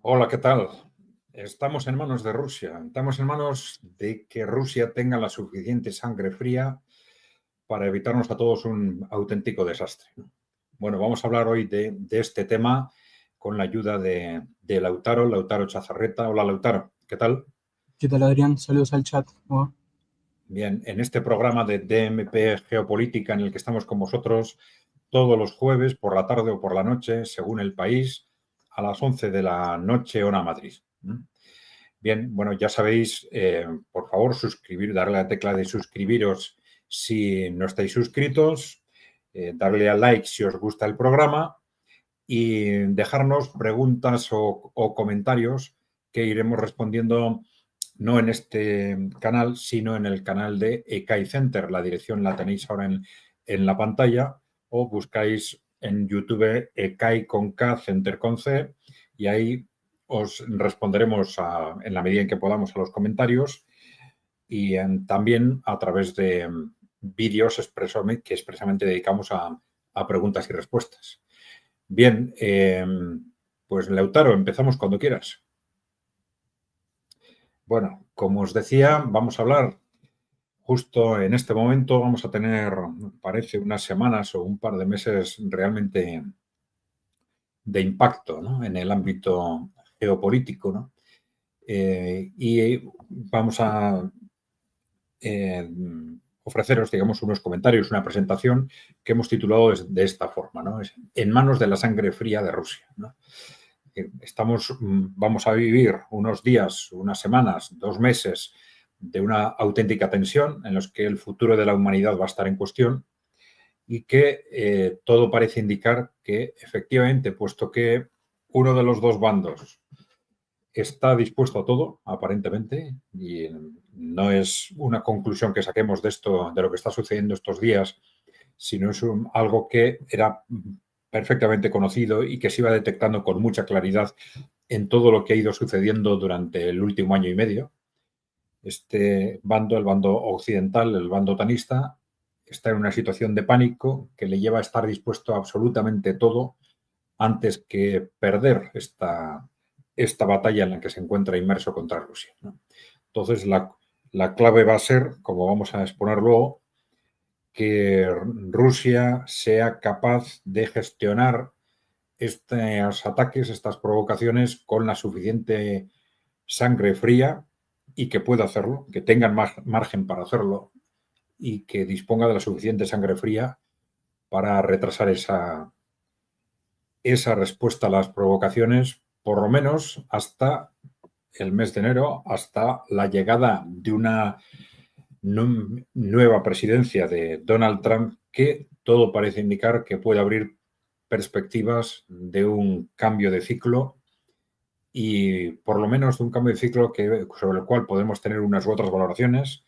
Hola, ¿qué tal? Estamos en manos de Rusia. Estamos en manos de que Rusia tenga la suficiente sangre fría para evitarnos a todos un auténtico desastre. Bueno, vamos a hablar hoy de este tema con la ayuda de Lautaro Chazarreta. Hola, Lautaro, ¿qué tal? ¿Qué tal, Adrián? Saludos al chat. ¿Cómo va? Bien, en este programa de DMP Geopolítica en el que estamos con vosotros todos los jueves por la tarde o por la noche, según el país, a las 11 de la noche hora Madrid. Bien, bueno, ya sabéis, por favor, darle a la tecla de suscribiros si no estáis suscritos, darle a like si os gusta el programa y dejarnos preguntas o comentarios que iremos respondiendo no en este canal, sino en el canal de EKAI Center. La dirección la tenéis ahora en la pantalla o buscáis en YouTube EKAI con K, Center con C, y ahí os responderemos en la medida en que podamos a los comentarios y también a través de vídeos que expresamente dedicamos a preguntas y respuestas. Bien, pues Lautaro, empezamos cuando quieras. Bueno, como os decía, vamos a hablar justo en este momento, vamos a tener, parece, unas semanas o un par de meses realmente de impacto, ¿no?, en el ámbito geopolítico, ¿no? Y vamos a eh, ofreceros, digamos, unos comentarios, una presentación que hemos titulado de esta forma, ¿no? Es en manos de la sangre fría de Rusia, ¿no? Vamos a vivir unos días, unas semanas, 2 meses de una auténtica tensión en los que el futuro de la humanidad va a estar en cuestión y que todo parece indicar que efectivamente, puesto que uno de los dos bandos está dispuesto a todo, aparentemente, y no es una conclusión que saquemos de esto, de lo que está sucediendo estos días, sino es algo que era perfectamente conocido y que se iba detectando con mucha claridad en todo lo que ha ido sucediendo durante el último año y medio. Este bando, el bando occidental, el bando otanista, está en una situación de pánico que le lleva a estar dispuesto a absolutamente todo antes que perder esta batalla en la que se encuentra inmerso contra Rusia, ¿no? Entonces, la clave va a ser, como vamos a exponer luego, que Rusia sea capaz de gestionar estos ataques, estas provocaciones, con la suficiente sangre fría y que pueda hacerlo, que tengan margen para hacerlo y que disponga de la suficiente sangre fría para retrasar esa respuesta a las provocaciones, por lo menos hasta el mes de enero, hasta la llegada de una nueva presidencia de Donald Trump, que todo parece indicar que puede abrir perspectivas de un cambio de ciclo y por lo menos de un cambio de ciclo sobre el cual podemos tener unas u otras valoraciones,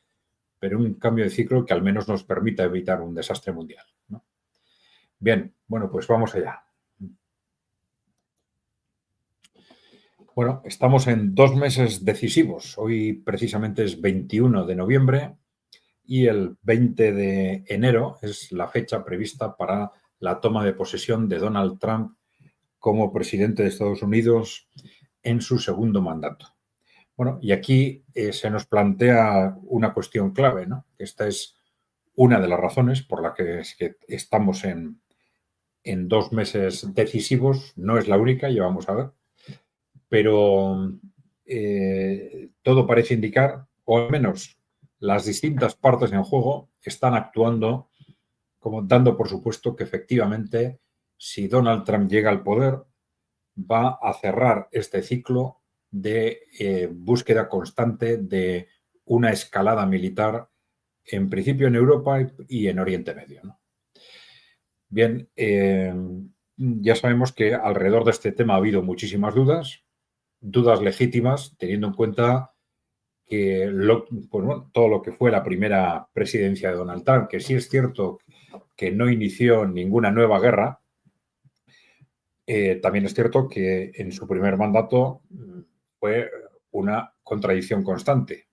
pero un cambio de ciclo que al menos nos permita evitar un desastre mundial, ¿no? Bien, bueno, pues vamos allá. Bueno, estamos en 2 meses decisivos. Hoy precisamente es 21 de noviembre y el 20 de enero es la fecha prevista para la toma de posesión de Donald Trump como presidente de Estados Unidos en su segundo mandato. Bueno, y aquí se nos plantea una cuestión clave, ¿no? Esta es una de las razones por la que estamos en 2 meses decisivos. No es la única, ya vamos a ver, pero todo parece indicar, o al menos las distintas partes en juego están actuando como dando por supuesto que efectivamente, si Donald Trump llega al poder, va a cerrar este ciclo de búsqueda constante de una escalada militar, en principio en Europa y en Oriente Medio, ¿no? Bien, ya sabemos que alrededor de este tema ha habido muchísimas dudas legítimas, teniendo en cuenta que pues bueno, todo lo que fue la primera presidencia de Donald Trump, que sí es cierto que no inició ninguna nueva guerra, también es cierto que en su primer mandato fue una contradicción constante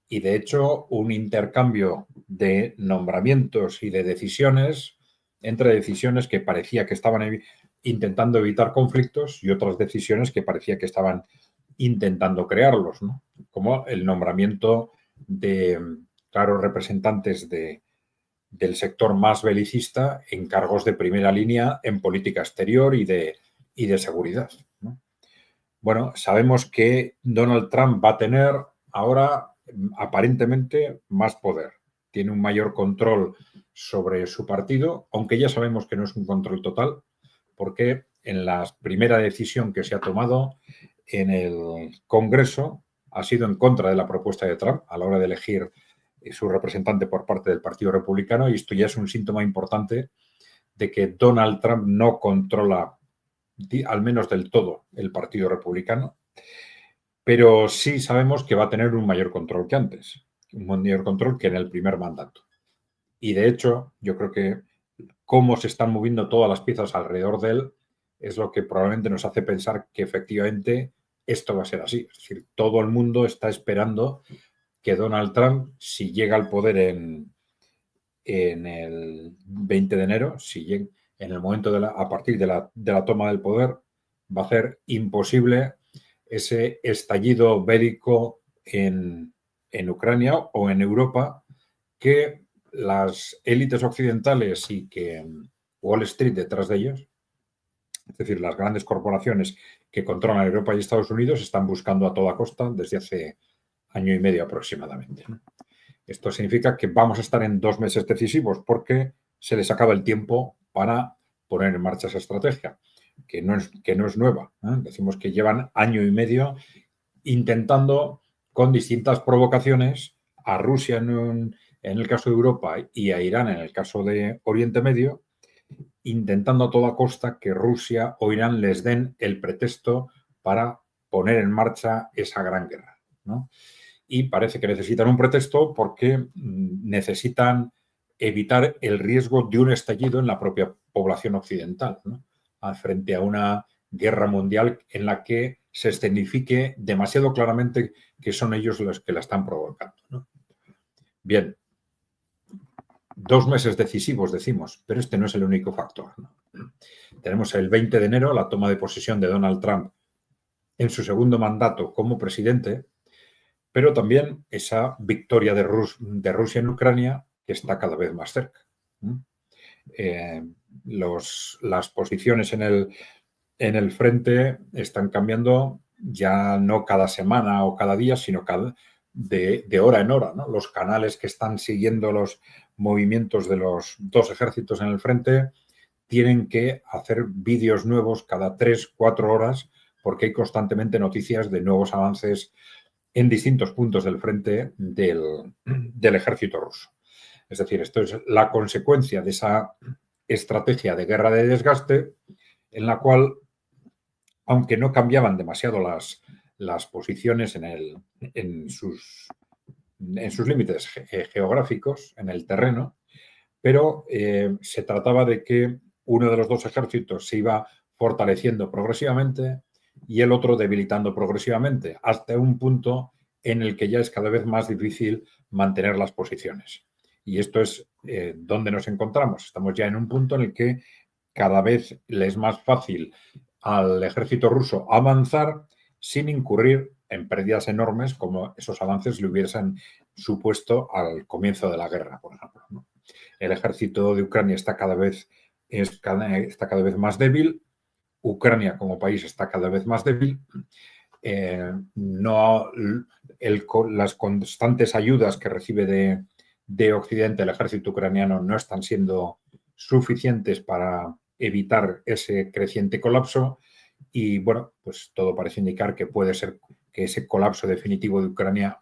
y, de hecho, un intercambio de nombramientos y de decisiones, entre decisiones que parecía que estaban intentando evitar conflictos y otras decisiones que parecía que estaban intentando crearlos, ¿no? Como el nombramiento de claros representantes del sector más belicista en cargos de primera línea en política exterior y de seguridad, ¿no? Bueno, sabemos que Donald Trump va a tener ahora aparentemente más poder. Tiene un mayor control sobre su partido, aunque ya sabemos que no es un control total, porque en la primera decisión que se ha tomado en el Congreso ha sido en contra de la propuesta de Trump a la hora de elegir su representante por parte del Partido Republicano, y esto ya es un síntoma importante de que Donald Trump no controla, al menos del todo, el Partido Republicano, pero sí sabemos que va a tener un mayor control que antes, un mayor control que en el primer mandato. Y de hecho, yo creo que cómo se están moviendo todas las piezas alrededor de él es lo que probablemente nos hace pensar que efectivamente esto va a ser así. Es decir, todo el mundo está esperando que Donald Trump, si llega al poder en el 20 de enero, si llega, en el momento a partir de la toma del poder, va a hacer imposible ese estallido bélico en Ucrania o en Europa, que las élites occidentales y que Wall Street detrás de ellos, es decir, las grandes corporaciones que controlan Europa y Estados Unidos, están buscando a toda costa desde hace año y medio aproximadamente, ¿no? Esto significa que vamos a estar en 2 meses decisivos porque se les acaba el tiempo para poner en marcha esa estrategia, que no es nueva, ¿eh? Decimos que llevan año y medio intentando, con distintas provocaciones, a Rusia en el caso de Europa y a Irán en el caso de Oriente Medio, intentando a toda costa que Rusia o Irán les den el pretexto para poner en marcha esa gran guerra, ¿no? Y parece que necesitan un pretexto porque necesitan evitar el riesgo de un estallido en la propia población occidental, ¿no? Frente a una guerra mundial en la que se escenifique demasiado claramente que son ellos los que la están provocando, ¿no? Bien, 2 meses decisivos, decimos, pero este no es el único factor, ¿no? Tenemos el 20 de enero la toma de posesión de Donald Trump en su segundo mandato como presidente, pero también esa victoria de Rusia en Ucrania que está cada vez más cerca. Las posiciones en el frente están cambiando ya no cada semana o cada día, sino de hora en hora, ¿no? Los canales que están siguiendo los movimientos de los dos ejércitos en el frente tienen que hacer vídeos nuevos cada 3-4 horas porque hay constantemente noticias de nuevos avances en distintos puntos del frente del ejército ruso. Es decir, esto es la consecuencia de esa estrategia de guerra de desgaste en la cual, aunque no cambiaban demasiado las posiciones en sus límites geográficos, en el terreno, pero se trataba de que uno de los dos ejércitos se iba fortaleciendo progresivamente y el otro debilitando progresivamente, hasta un punto en el que ya es cada vez más difícil mantener las posiciones. Y esto es donde nos encontramos. Estamos ya en un punto en el que cada vez le es más fácil al ejército ruso avanzar sin incurrir en pérdidas enormes como esos avances le hubiesen supuesto al comienzo de la guerra, por ejemplo, ¿no? El ejército de Ucrania está cada vez más débil. Ucrania como país está cada vez más débil. Las constantes ayudas que recibe de Occidente el ejército ucraniano no están siendo suficientes para evitar ese creciente colapso y, bueno, pues todo parece indicar que puede ser que ese colapso definitivo de Ucrania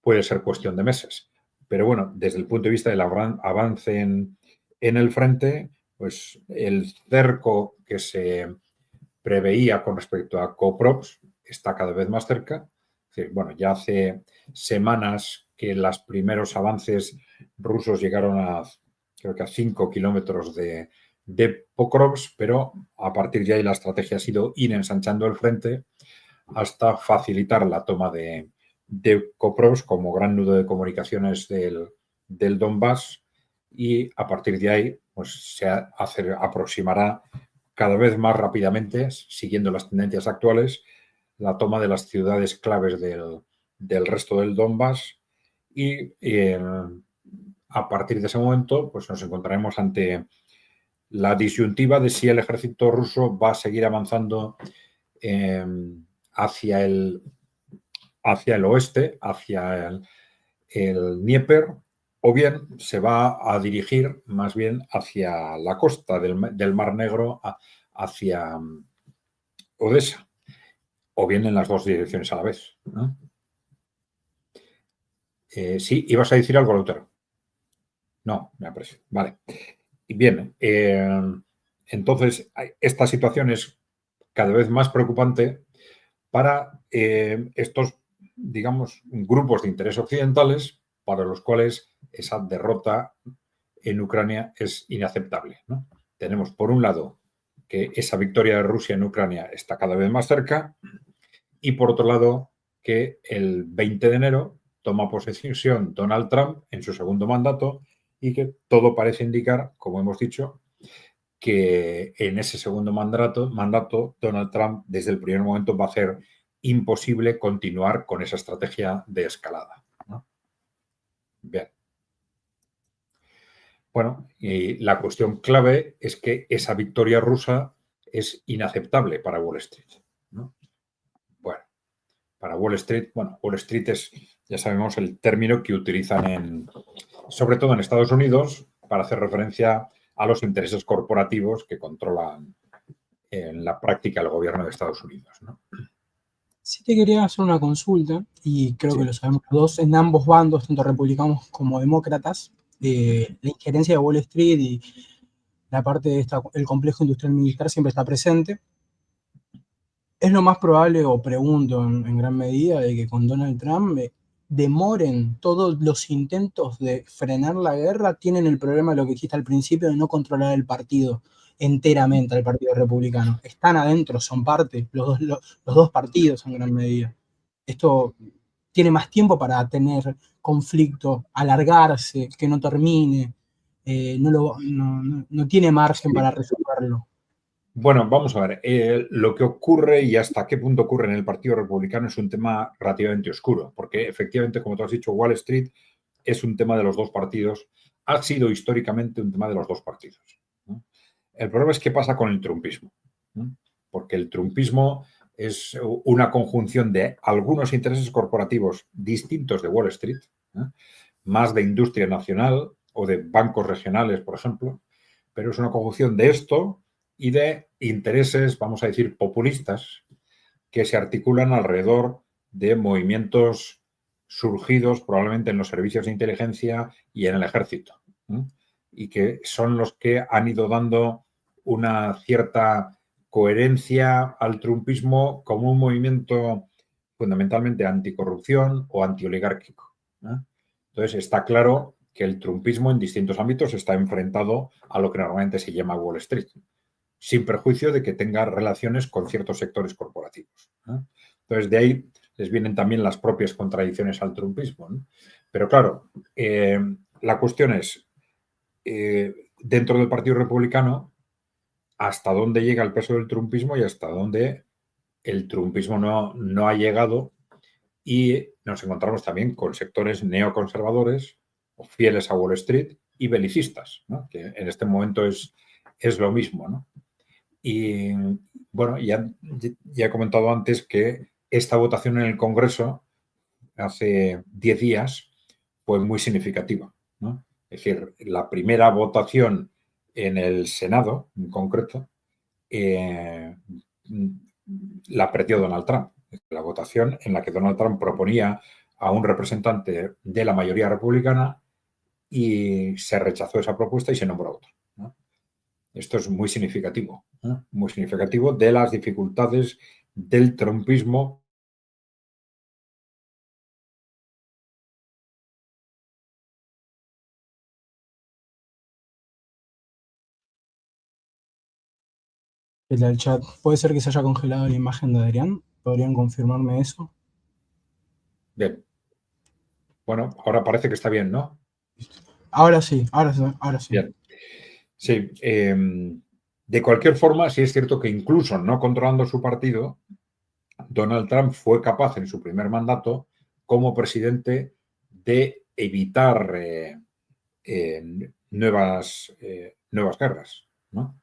puede ser cuestión de meses. Pero bueno, desde el punto de vista del avance en el frente, pues el cerco que se preveía con respecto a Koprops está cada vez más cerca. Es decir, bueno, ya hace semanas que los primeros avances rusos llegaron creo que a 5 kilómetros de Pokrovsk, pero a partir de ahí la estrategia ha sido ir ensanchando el frente hasta facilitar la toma de Koprosk como gran nudo de comunicaciones del Donbass, y a partir de ahí pues se aproximará cada vez más rápidamente, siguiendo las tendencias actuales, la toma de las ciudades claves del resto del Donbass y a partir de ese momento pues nos encontraremos ante la disyuntiva de si el ejército ruso va a seguir avanzando hacia el oeste, hacia el Dnieper, o bien se va a dirigir más bien hacia la costa del Mar Negro, hacia Odessa, o bien en las dos direcciones a la vez, ¿no? Sí, ibas a decir algo, Lautaro. No, me aprecio. Vale. Bien, entonces esta situación es cada vez más preocupante para estos, digamos, grupos de interés occidentales para los cuales esa derrota en Ucrania es inaceptable, ¿no? Tenemos, por un lado, que esa victoria de Rusia en Ucrania está cada vez más cerca y, por otro lado, que el 20 de enero toma posesión Donald Trump en su segundo mandato y que todo parece indicar, como hemos dicho, que en ese segundo mandato Donald Trump desde el primer momento va a hacer imposible continuar con esa estrategia de escalada, ¿no? Bien. Bueno, y la cuestión clave es que esa victoria rusa es inaceptable para Wall Street, ¿no? Bueno, para Wall Street, bueno, Wall Street es, ya sabemos, el término que utilizan sobre todo en Estados Unidos para hacer referencia a los intereses corporativos que controlan en la práctica el gobierno de Estados Unidos, ¿no? Sí te quería hacer una consulta, y creo que Sí. lo sabemos los dos, en ambos bandos, tanto republicanos como demócratas, la injerencia de Wall Street y la parte de el complejo industrial militar siempre está presente. Es lo más probable, o pregunto en gran medida, de que con Donald Trump demoren todos los intentos de frenar la guerra. Tienen el problema de lo que dijiste al principio, de no controlar el partido enteramente, al Partido Republicano. Están adentro, son parte, los dos partidos en gran medida. Esto tiene más tiempo para tener conflicto, alargarse, que no termine, no tiene margen Sí. para resolverlo. Bueno, vamos a ver, lo que ocurre y hasta qué punto ocurre en el Partido Republicano es un tema relativamente oscuro, porque efectivamente, como tú has dicho, Wall Street es un tema de los dos partidos, ha sido históricamente un tema de los dos partidos, ¿no? El problema es qué pasa con el trumpismo, ¿no? Porque el trumpismo es una conjunción de algunos intereses corporativos distintos de Wall Street, ¿no? Más de industria nacional o de bancos regionales, por ejemplo, pero es una conjunción de esto y de intereses, vamos a decir, populistas, que se articulan alrededor de movimientos surgidos probablemente en los servicios de inteligencia y en el ejército, ¿no? Y que son los que han ido dando una cierta coherencia al trumpismo como un movimiento fundamentalmente anticorrupción o antioligárquico, ¿no? Entonces está claro que el trumpismo en distintos ámbitos está enfrentado a lo que normalmente se llama Wall Street, sin perjuicio de que tenga relaciones con ciertos sectores corporativos, ¿no? Entonces, de ahí les vienen también las propias contradicciones al trumpismo, ¿no? Pero claro, la cuestión es, dentro del Partido Republicano, hasta dónde llega el peso del trumpismo y hasta dónde el trumpismo no ha llegado, y nos encontramos también con sectores neoconservadores o fieles a Wall Street y belicistas, ¿no? Que en este momento es lo mismo, ¿no? Y bueno, ya he comentado antes que esta votación en el Congreso hace 10 días fue muy significativa, ¿no? Es decir, la primera votación en el Senado, en concreto, eh, la perdió Donald Trump. La votación en la que Donald Trump proponía a un representante de la mayoría republicana y se rechazó esa propuesta y se nombró otro, ¿no? Esto es muy significativo, ¿no? Muy significativo de las dificultades del trumpismo. El chat, ¿puede ser que se haya congelado la imagen de Adrián? ¿Podrían confirmarme eso? Bien. Bueno, ahora parece que está bien, ¿no? Ahora sí, ahora sí. Bien. Sí. De cualquier forma, sí es cierto que incluso no controlando su partido, Donald Trump fue capaz en su primer mandato como presidente de evitar nuevas guerras, ¿no?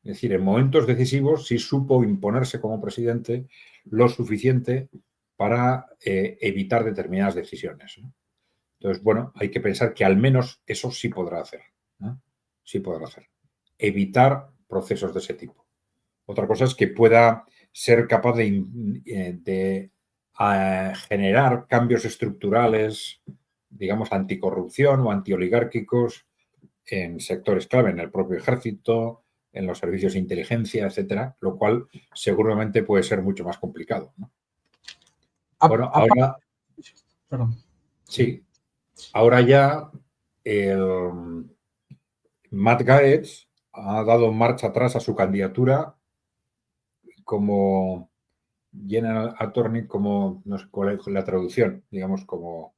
Es decir, en momentos decisivos sí supo imponerse como presidente lo suficiente para evitar determinadas decisiones, ¿no? Entonces, bueno, hay que pensar que al menos eso sí podrá hacer, ¿no? Sí podrá hacer. Evitar procesos de ese tipo. Otra cosa es que pueda ser capaz de generar cambios estructurales, digamos, anticorrupción o antioligárquicos en sectores clave, en el propio ejército, en los servicios de inteligencia, etcétera, lo cual seguramente puede ser mucho más complicado, ¿no? Bueno, ahora Perdón. sí, ahora ya el Matt Gaetz ha dado marcha atrás a su candidatura como General Attorney, como no sé cuál es la traducción, digamos, como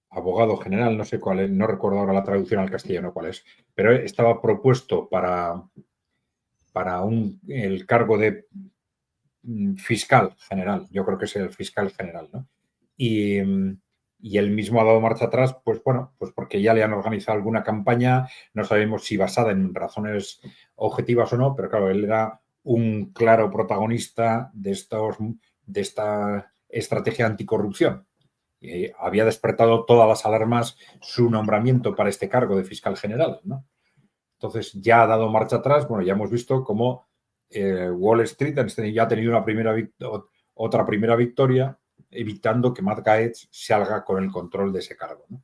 abogado general, no sé cuál es, no recuerdo ahora la traducción al castellano cuál es, pero estaba propuesto para el cargo de fiscal general, yo creo que es el fiscal general, ¿no? Y él mismo ha dado marcha atrás, pues bueno, pues porque ya le han organizado alguna campaña, no sabemos si basada en razones objetivas o no, pero claro, él era un claro protagonista de esta estrategia anticorrupción. Había despertado todas las alarmas su nombramiento para este cargo de fiscal general, ¿no? Entonces ya ha dado marcha atrás. Bueno, ya hemos visto cómo Wall Street ya ha tenido otra primera victoria, evitando que Matt Gaetz salga con el control de ese cargo, ¿no?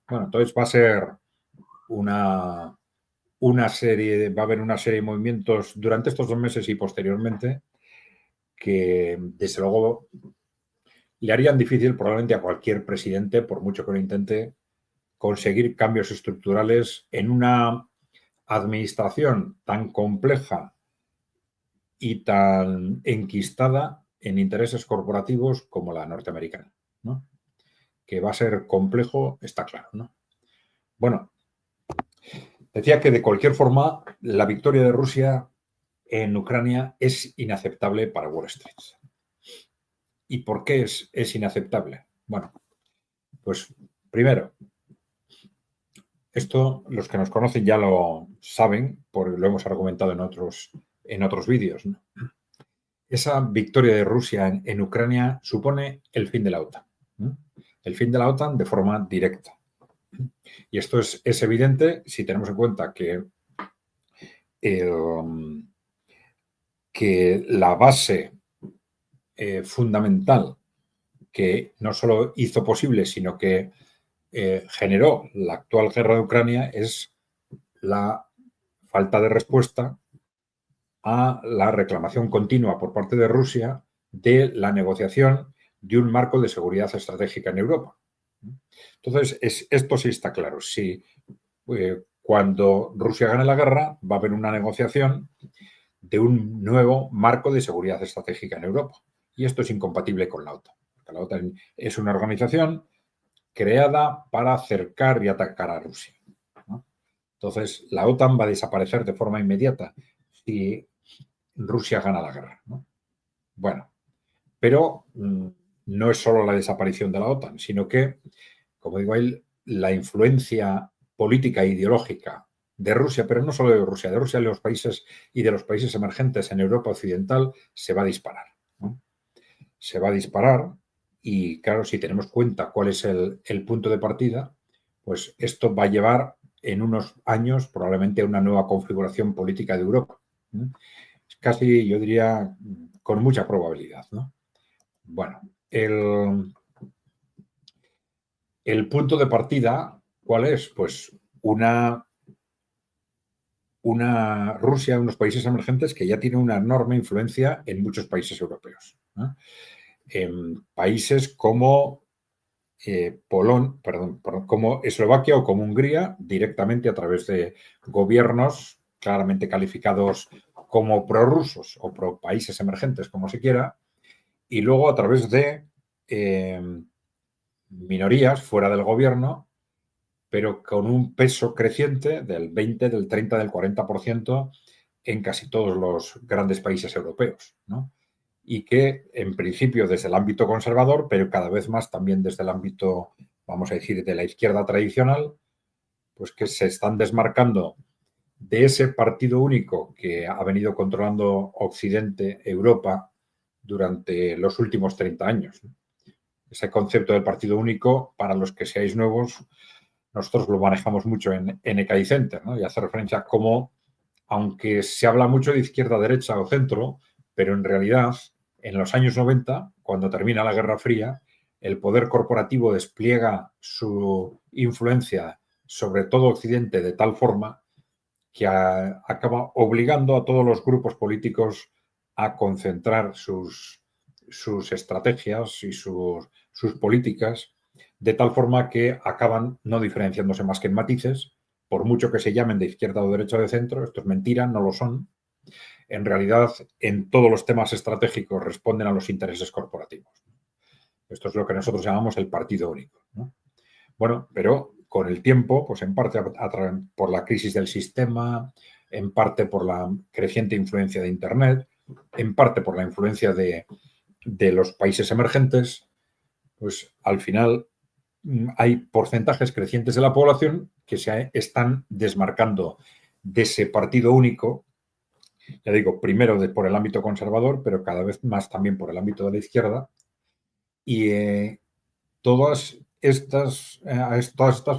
Bueno, entonces va a ser va a haber una serie de movimientos durante estos 2 meses y posteriormente que, desde luego, le harían difícil probablemente a cualquier presidente, por mucho que lo intente, conseguir cambios estructurales en una administración tan compleja y tan enquistada en intereses corporativos como la norteamericana, ¿no? Que va a ser complejo, está claro, ¿no? Bueno, decía que de cualquier forma la victoria de Rusia en Ucrania es inaceptable para Wall Street. ¿Y por qué es inaceptable? Bueno, pues primero, esto los que nos conocen ya lo saben, porque lo hemos argumentado en otros vídeos, ¿no? Esa victoria de Rusia en Ucrania supone el fin de la OTAN, ¿no? El fin de la OTAN de forma directa. Y esto es evidente si tenemos en cuenta que la base fundamental que no solo hizo posible, sino que generó la actual guerra de Ucrania es la falta de respuesta a la reclamación continua por parte de Rusia de la negociación de un marco de seguridad estratégica en Europa. Entonces, esto sí está claro. Si cuando Rusia gane la guerra, va a haber una negociación de un nuevo marco de seguridad estratégica en Europa. Y esto es incompatible con la OTAN. La OTAN es una organización creada para acercar y atacar a Rusia, ¿no? Entonces, la OTAN va a desaparecer de forma inmediata si Rusia gana la guerra, ¿no? Bueno, pero no es solo la desaparición de la OTAN, sino que, como digo ahí, la influencia política e ideológica de Rusia, pero no solo de Rusia y los países y de los países emergentes en Europa Occidental, se va a disparar, ¿no? Se va a disparar y, claro, si tenemos cuenta cuál es el punto de partida, pues esto va a llevar en unos años probablemente a una nueva configuración política de Europa, ¿no? Casi, yo diría, con mucha probabilidad, ¿no? Bueno, el punto de partida, ¿cuál es? Pues una Rusia, unos países emergentes que ya tienen una enorme influencia en muchos países europeos, ¿no? En países como como Eslovaquia o como Hungría, directamente a través de gobiernos claramente calificados como prorrusos o pro países emergentes, como se quiera, y luego a través de minorías fuera del gobierno, pero con un peso creciente del 20, del 30, del 40% en casi todos los grandes países europeos, ¿no? Y que, en principio, desde el ámbito conservador, pero cada vez más también desde el ámbito, vamos a decir, de la izquierda tradicional, pues que se están desmarcando de ese partido único que ha venido controlando Occidente, Europa, durante los últimos 30 años. Ese concepto del partido único, para los que seáis nuevos, nosotros lo manejamos mucho en NKI Center, ¿no? Y hace referencia a cómo, aunque se habla mucho de izquierda, derecha o centro, pero en realidad, en los años 90, cuando termina la Guerra Fría, el poder corporativo despliega su influencia sobre todo Occidente de tal forma que acaba obligando a todos los grupos políticos a concentrar sus estrategias y sus políticas de tal forma que acaban no diferenciándose más que en matices, por mucho que se llamen de izquierda o derecha o de centro, esto es mentira, no lo son. En realidad, en todos los temas estratégicos responden a los intereses corporativos. Esto es lo que nosotros llamamos el partido único, ¿no? Bueno, pero con el tiempo, pues en parte por la crisis del sistema, en parte por la creciente influencia de Internet, en parte por la influencia de los países emergentes, pues al final hay porcentajes crecientes de la población que se están desmarcando de ese partido único, ya digo, primero por el ámbito conservador, pero cada vez más también por el ámbito de la izquierda, y todas estas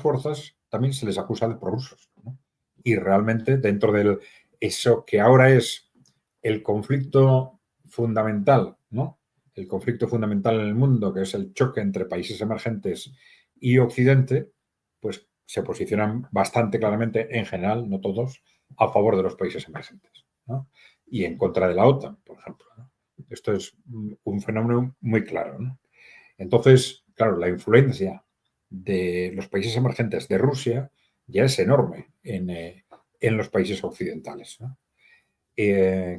fuerzas también se les acusa de prorrusos, ¿no? Y realmente dentro de eso que ahora es el conflicto fundamental, ¿no? El conflicto fundamental en el mundo, que es el choque entre países emergentes y Occidente, pues se posicionan bastante claramente, en general, no todos, a favor de los países emergentes, ¿no? Y en contra de la OTAN, por ejemplo, ¿no? Esto es un fenómeno muy claro, ¿no? Entonces, claro, la influencia de los países emergentes de Rusia ya es enorme en los países occidentales, ¿no?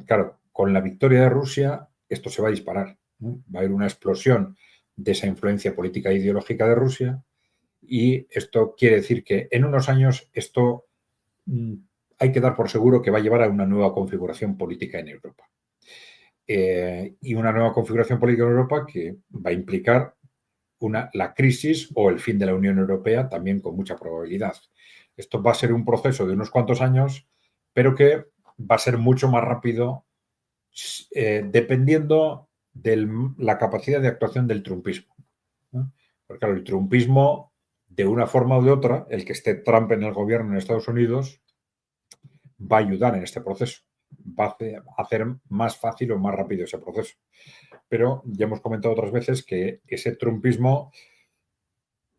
Claro, con la victoria de Rusia esto se va a disparar, ¿no? Va a haber una explosión de esa influencia política e ideológica de Rusia y esto quiere decir que en unos años esto hay que dar por seguro que va a llevar a una nueva configuración política en Europa. Y una nueva configuración política en Europa que va a implicar la crisis o el fin de la Unión Europea también con mucha probabilidad. Esto va a ser un proceso de unos cuantos años, pero que va a ser mucho más rápido dependiendo de la capacidad de actuación del trumpismo, ¿no? Porque claro, el trumpismo, de una forma o de otra, el que esté Trump en el gobierno en Estados Unidos, va a ayudar en este proceso, va a hacer más fácil o más rápido ese proceso. Pero ya hemos comentado otras veces que ese trumpismo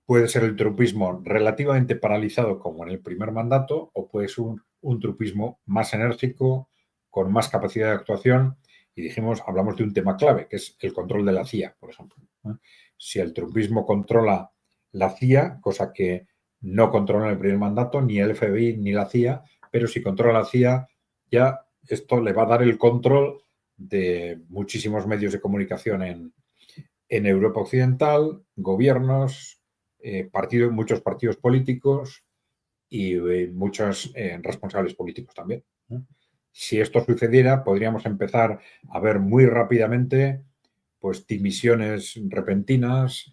puede ser el trumpismo relativamente paralizado como en el primer mandato o puede ser un trumpismo más enérgico, con más capacidad de actuación. Y hablamos de un tema clave, que es el control de la CIA, por ejemplo, ¿no? Si el trumpismo controla la CIA, cosa que no controla en el primer mandato, ni el FBI ni la CIA, pero si controla la CIA, ya esto le va a dar el control de muchísimos medios de comunicación en Europa Occidental, gobiernos, muchos partidos políticos y muchos responsables políticos también, ¿no? Si esto sucediera, podríamos empezar a ver muy rápidamente pues dimisiones repentinas,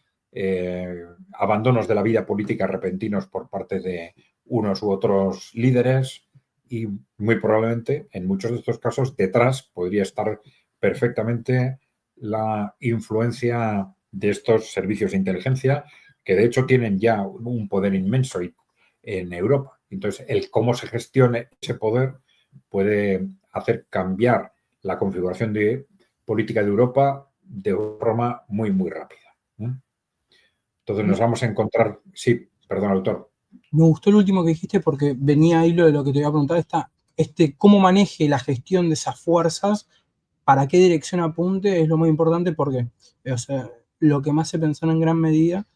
abandonos de la vida política repentinos por parte de unos u otros líderes y muy probablemente en muchos de estos casos detrás podría estar perfectamente la influencia de estos servicios de inteligencia que de hecho tienen ya un poder inmenso en Europa. Entonces, el cómo se gestione ese poder puede hacer cambiar la configuración de política de Europa de forma muy, muy rápida, ¿no? Entonces nos vamos a encontrar... Sí, perdón, autor. Me gustó el último que dijiste porque venía ahí lo de lo que te iba a preguntar, cómo maneje la gestión de esas fuerzas, para qué dirección apunte, es lo más importante porque, o sea, lo que más se pensó en gran medida,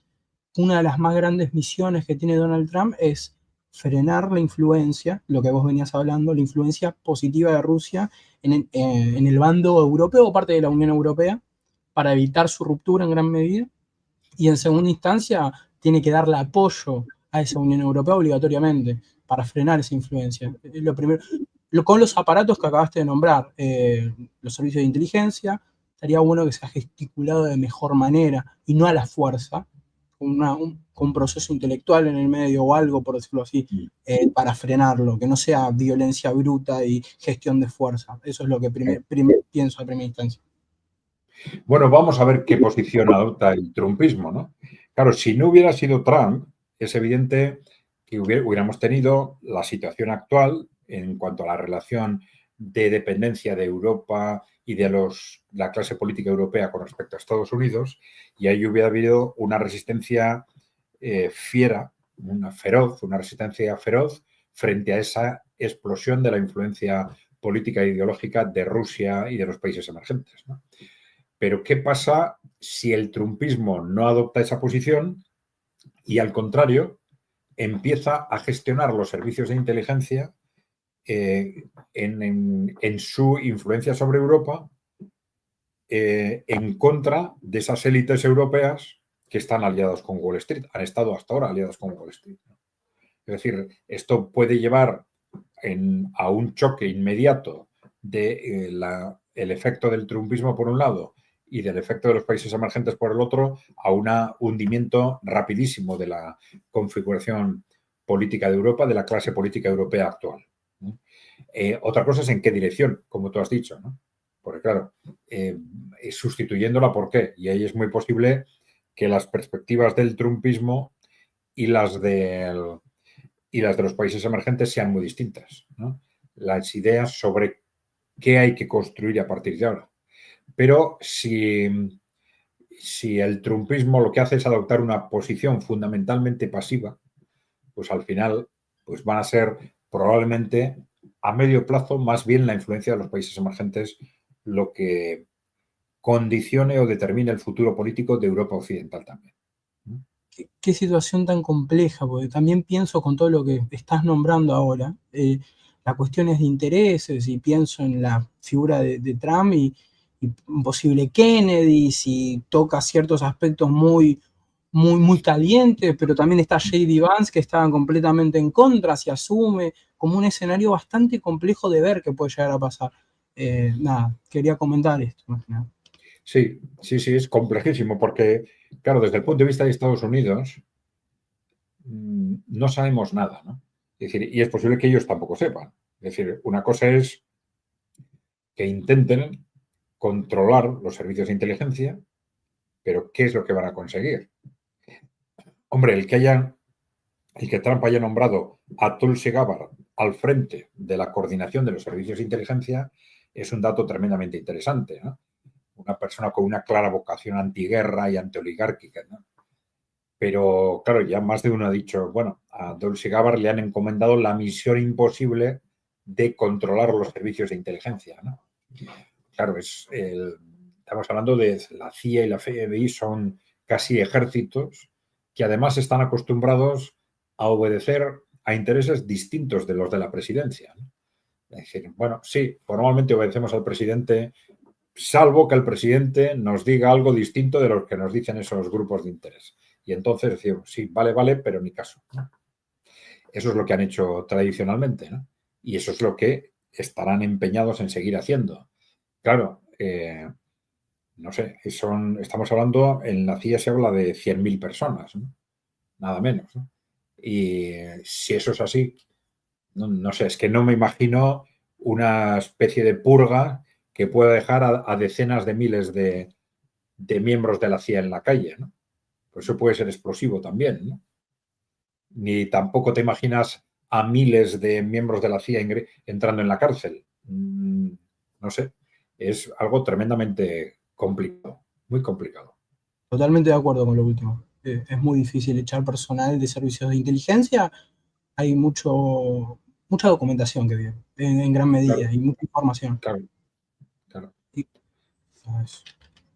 una de las más grandes misiones que tiene Donald Trump es frenar la influencia, lo que vos venías hablando, la influencia positiva de Rusia en el bando europeo o parte de la Unión Europea, para evitar su ruptura en gran medida. Y en segunda instancia, tiene que darle apoyo a esa Unión Europea obligatoriamente para frenar esa influencia. Lo primero, con los aparatos que acabaste de nombrar, los servicios de inteligencia, estaría bueno que sea gesticulado de mejor manera y no a la fuerza, con un proceso intelectual en el medio o algo, por decirlo así, para frenarlo, que no sea violencia bruta y gestión de fuerza. Eso es lo que pienso a primera instancia. Bueno, vamos a ver qué posición adopta el trumpismo, ¿no? Claro, si no hubiera sido Trump, es evidente que hubiéramos tenido la situación actual en cuanto a la relación de dependencia de Europa y de la clase política europea con respecto a Estados Unidos, y ahí hubiera habido una resistencia fiera, una resistencia feroz frente a esa explosión de la influencia política e ideológica de Rusia y de los países emergentes, ¿no? Pero ¿qué pasa si el trumpismo no adopta esa posición y, al contrario, empieza a gestionar los servicios de inteligencia en su influencia sobre Europa en contra de esas élites europeas que están aliadas con Wall Street, han estado hasta ahora aliadas con Wall Street? Es decir, esto puede llevar a un choque inmediato del efecto del trumpismo por un lado y del efecto de los países emergentes por el otro, a un hundimiento rapidísimo de la configuración política de Europa, de la clase política europea actual. Otra cosa es en qué dirección, como tú has dicho, ¿no? Porque claro, sustituyéndola por qué, y ahí es muy posible que las perspectivas del trumpismo y las de los países emergentes sean muy distintas, ¿no? Las ideas sobre qué hay que construir a partir de ahora. Pero si el trumpismo lo que hace es adoptar una posición fundamentalmente pasiva, pues al final pues van a ser probablemente a medio plazo más bien la influencia de los países emergentes lo que condicione o determine el futuro político de Europa Occidental también. Qué situación tan compleja, porque también pienso con todo lo que estás nombrando ahora, las cuestiones de intereses, y pienso en la figura de Trump y un posible Kennedy, si toca ciertos aspectos muy calientes, pero también está J.D. Vance, que estaban completamente en contra, se asume como un escenario bastante complejo de ver qué puede llegar a pasar. Nada, quería comentar esto. Sí, es complejísimo porque, claro, desde el punto de vista de Estados Unidos, no sabemos nada, ¿no? Es decir, y es posible que ellos tampoco sepan. Es decir, una cosa es que intenten controlar los servicios de inteligencia, pero ¿qué es lo que van a conseguir? Hombre, el que Trump haya nombrado a Tulsi Gabbard al frente de la coordinación de los servicios de inteligencia es un dato tremendamente interesante, ¿no? Una persona con una clara vocación antiguerra y antioligárquica, ¿no? Pero, claro, ya más de uno ha dicho, bueno, a Tulsi Gabbard le han encomendado la misión imposible de controlar los servicios de inteligencia, ¿no? Claro, estamos hablando de la CIA y la FBI, son casi ejércitos que además están acostumbrados a obedecer a intereses distintos de los de la presidencia, ¿no? Es decir, bueno, sí, formalmente obedecemos al presidente, salvo que el presidente nos diga algo distinto de lo que nos dicen esos grupos de interés. Y entonces decimos, sí, vale, pero ni caso, ¿no? Eso es lo que han hecho tradicionalmente, ¿no? Y eso es lo que estarán empeñados en seguir haciendo. Claro, no sé, estamos hablando, en la CIA se habla de 100.000 personas, ¿no? Nada menos, ¿no? Y si eso es así, no sé, es que no me imagino una especie de purga que pueda dejar a decenas de miles de miembros de la CIA en la calle, ¿no? Pues eso puede ser explosivo también, ¿no? Ni tampoco te imaginas a miles de miembros de la CIA entrando en la cárcel. No sé, es algo tremendamente complicado, muy complicado. Totalmente de acuerdo con lo último. Es muy difícil echar personal de servicios de inteligencia. Hay mucha documentación que viene, en gran medida, Claro, y mucha información. claro. Y, ¿sabes?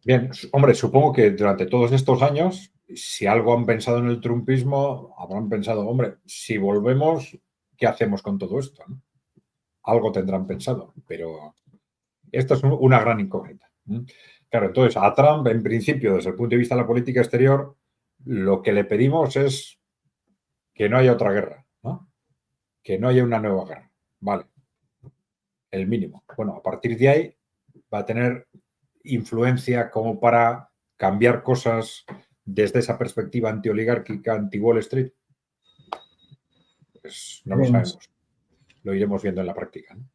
Bien, hombre, supongo que durante todos estos años, si algo han pensado en el trumpismo, habrán pensado, hombre, si volvemos, ¿qué hacemos con todo esto, no? Algo tendrán pensado, pero esto es una gran incógnita. Claro, entonces a Trump, en principio, desde el punto de vista de la política exterior, lo que le pedimos es que no haya otra guerra, ¿no? Que no haya una nueva guerra. Vale, el mínimo. Bueno, a partir de ahí va a tener influencia como para cambiar cosas desde esa perspectiva antioligárquica, anti-Wall Street. Pues no lo sabemos. Lo iremos viendo en la práctica, ¿no?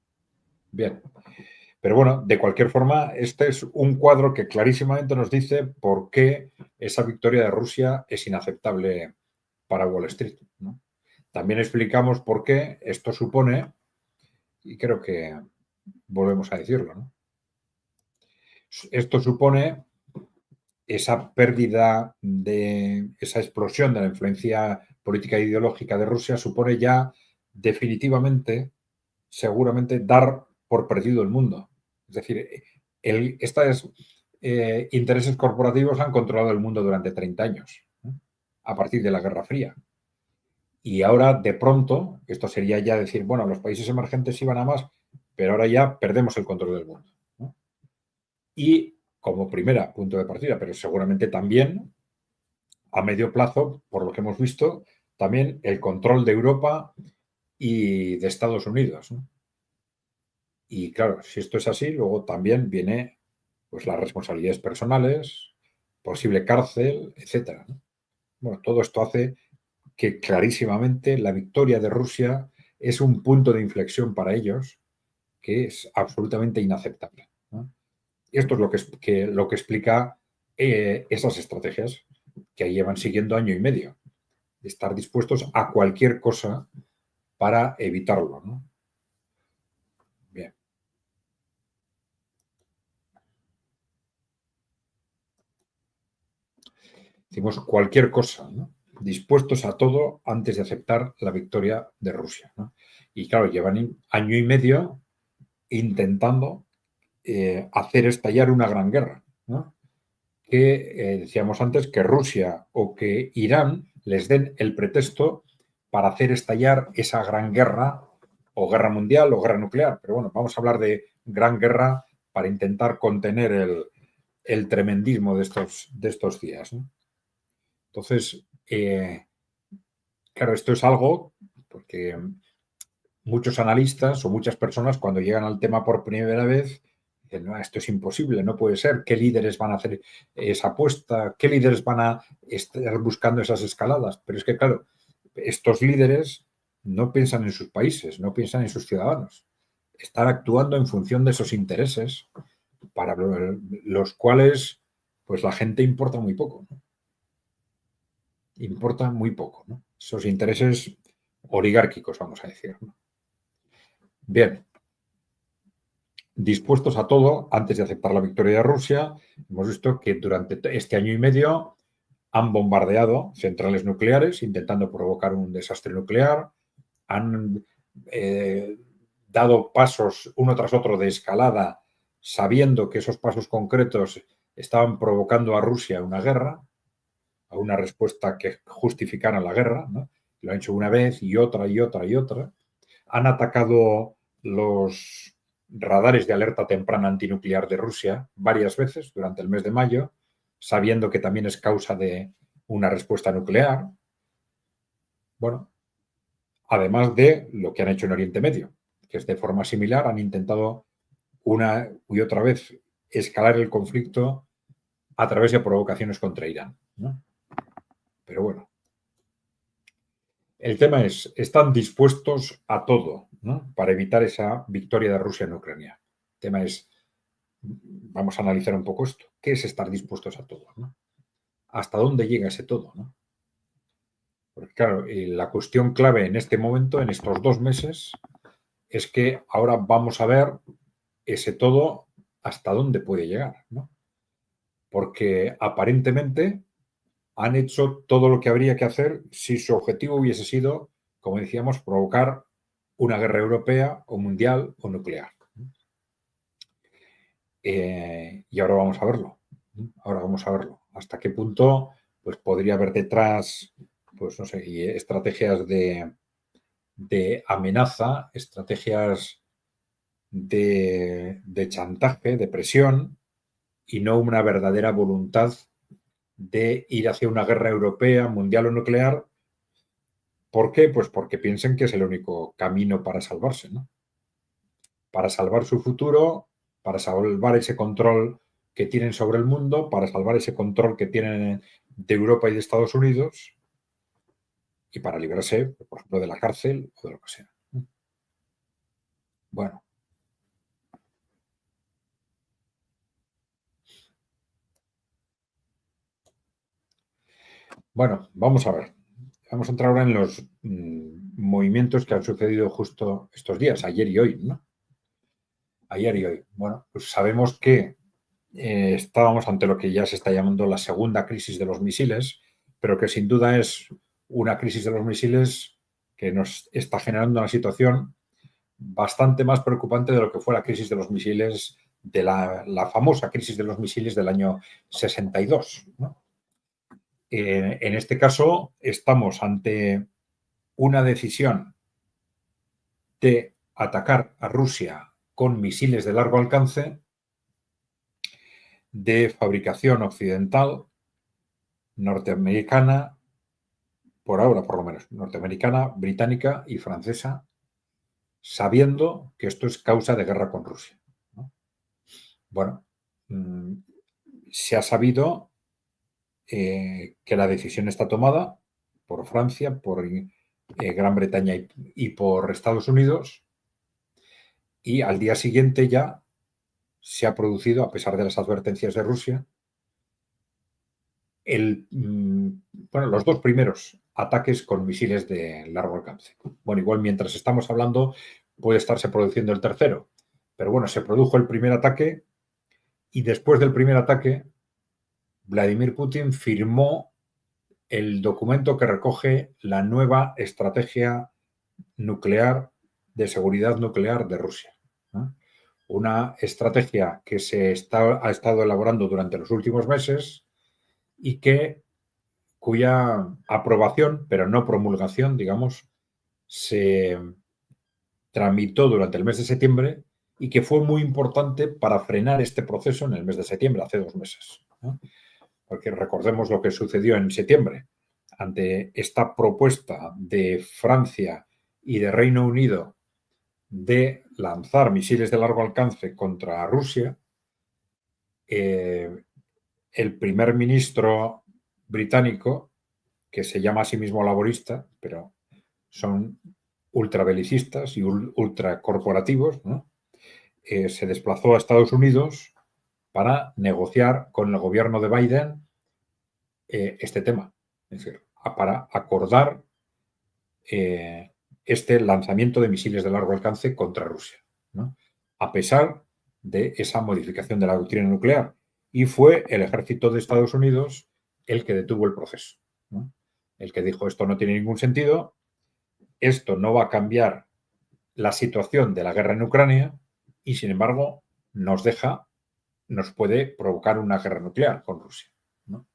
Bien. Pero bueno, de cualquier forma, este es un cuadro que clarísimamente nos dice por qué esa victoria de Rusia es inaceptable para Wall Street, ¿no? También explicamos por qué esto supone, y creo que volvemos a decirlo, ¿no? Esto supone esa pérdida de esa explosión de la influencia política e ideológica de Rusia, supone ya definitivamente, seguramente, dar por perdido el mundo. Es decir, estos intereses corporativos han controlado el mundo durante 30 años, ¿no? A partir de la Guerra Fría. Y ahora, de pronto, esto sería ya decir, bueno, los países emergentes iban a más, pero ahora ya perdemos el control del mundo, ¿no? Y como primera punto de partida, pero seguramente también a medio plazo, por lo que hemos visto, también el control de Europa y de Estados Unidos, ¿no? Y claro, si esto es así, luego también viene pues las responsabilidades personales, posible cárcel, etcétera, ¿no? Bueno, todo esto hace que clarísimamente la victoria de Rusia es un punto de inflexión para ellos que es absolutamente inaceptable, ¿no? Y esto es lo que explica esas estrategias que llevan siguiendo año y medio, de estar dispuestos a cualquier cosa para evitarlo, ¿no? Bien. Decimos cualquier cosa, ¿no? Dispuestos a todo antes de aceptar la victoria de Rusia, ¿no? Y claro, llevan año y medio intentando hacer estallar una gran guerra, ¿no? Que decíamos antes que Rusia o que Irán les den el pretexto para hacer estallar esa gran guerra o guerra mundial o guerra nuclear. Pero bueno, vamos a hablar de gran guerra para intentar contener el tremendismo de estos días, ¿no? Entonces, claro, esto es algo porque muchos analistas o muchas personas cuando llegan al tema por primera vez dicen, no, esto es imposible, no puede ser. ¿Qué líderes van a hacer esa apuesta? ¿Qué líderes van a estar buscando esas escaladas? Pero es que, claro, estos líderes no piensan en sus países, no piensan en sus ciudadanos. Están actuando en función de esos intereses para los cuales pues la gente importa muy poco, ¿no? Importa muy poco, ¿no? Esos intereses oligárquicos, vamos a decir, ¿no? Bien, dispuestos a todo antes de aceptar la victoria de Rusia. Hemos visto que durante este año y medio han bombardeado centrales nucleares intentando provocar un desastre nuclear, han dado pasos uno tras otro de escalada sabiendo que esos pasos concretos estaban provocando a Rusia una guerra, a una respuesta que justificara la guerra, ¿no? Lo han hecho una vez y otra y otra y otra. Han atacado los radares de alerta temprana antinuclear de Rusia varias veces durante el mes de mayo, sabiendo que también es causa de una respuesta nuclear. Bueno, además de lo que han hecho en Oriente Medio, que es de forma similar, han intentado una y otra vez escalar el conflicto a través de provocaciones contra Irán, ¿no? Pero bueno, el tema es, están dispuestos a todo, ¿no? Para evitar esa victoria de Rusia en Ucrania. El tema es, vamos a analizar un poco esto. ¿Qué es estar dispuestos a todo, ¿no? ¿Hasta dónde llega ese todo, ¿no? Porque claro, la cuestión clave en este momento, en estos 2 meses, es que ahora vamos a ver ese todo hasta dónde puede llegar, ¿no? Porque aparentemente han hecho todo lo que habría que hacer si su objetivo hubiese sido, como decíamos, provocar una guerra europea o mundial o nuclear. Y ahora vamos a verlo. Ahora vamos a verlo. Hasta qué punto pues, podría haber detrás, pues no sé, estrategias de amenaza, estrategias de chantaje, de presión, y no una verdadera voluntad de ir hacia una guerra europea, mundial o nuclear, ¿Por qué? Pues porque piensen que es el único camino para salvarse, ¿no? Para salvar su futuro, para salvar ese control que tienen sobre el mundo, para salvar ese control que tienen de Europa y de Estados Unidos y para librarse, por ejemplo, de la cárcel o de lo que sea. Bueno. Bueno, vamos a ver. Vamos a entrar ahora en los movimientos que han sucedido justo estos días, ayer y hoy, ¿no? Ayer y hoy. Bueno, pues sabemos que estábamos ante lo que ya se está llamando la segunda crisis de los misiles, pero que sin duda es una crisis de los misiles que nos está generando una situación bastante más preocupante de lo que fue la crisis de los misiles, de la famosa crisis de los misiles del año 62, ¿no? En este caso, estamos ante una decisión de atacar a Rusia con misiles de largo alcance de fabricación occidental, norteamericana, por ahora por lo menos, norteamericana, británica y francesa, sabiendo que esto es causa de guerra con Rusia, ¿no? Bueno, se ha sabido que la decisión está tomada por Francia, por Gran Bretaña y por Estados Unidos, y al día siguiente ya se ha producido, a pesar de las advertencias de Rusia, los dos primeros ataques con misiles de largo alcance. Bueno, igual mientras estamos hablando puede estarse produciendo el tercero, pero bueno, se produjo el primer ataque y después del primer ataque Vladimir Putin firmó el documento que recoge la nueva estrategia nuclear de seguridad nuclear de Rusia, ¿no? Una estrategia que ha estado elaborando durante los últimos meses y cuya aprobación, pero no promulgación, digamos, se tramitó durante el mes de septiembre y que fue muy importante para frenar este proceso en el mes de septiembre, hace 2 meses, ¿no? Porque recordemos lo que sucedió en septiembre. Ante esta propuesta de Francia y de Reino Unido de lanzar misiles de largo alcance contra Rusia, el primer ministro británico, que se llama a sí mismo laborista, pero son ultrabelicistas y ultracorporativos, ¿no? Se desplazó a Estados Unidos para negociar con el gobierno de Biden este tema, es decir, para acordar este lanzamiento de misiles de largo alcance contra Rusia, ¿no? A pesar de esa modificación de la doctrina nuclear. Y fue el ejército de Estados Unidos el que detuvo el proceso, ¿no? El que dijo esto no tiene ningún sentido, esto no va a cambiar la situación de la guerra en Ucrania y, sin embargo, nos puede provocar una guerra nuclear con Rusia, ¿no?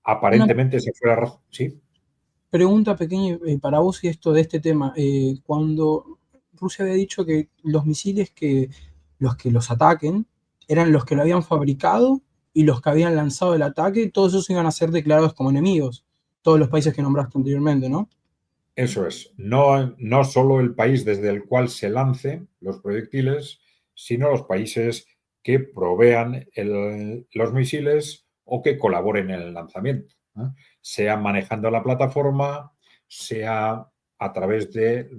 Aparentemente se fue la razón. ¿Sí? Pregunta pequeña para vos y esto de este tema. Cuando Rusia había dicho que los misiles los que los ataquen eran los que lo habían fabricado y los que habían lanzado el ataque, todos esos iban a ser declarados como enemigos. Todos los países que nombraste anteriormente, ¿no? Eso es. No solo el país desde el cual se lancen los proyectiles, sino los países que provean los misiles o que colaboren en el lanzamiento, ¿no? Sea manejando la plataforma, sea a través de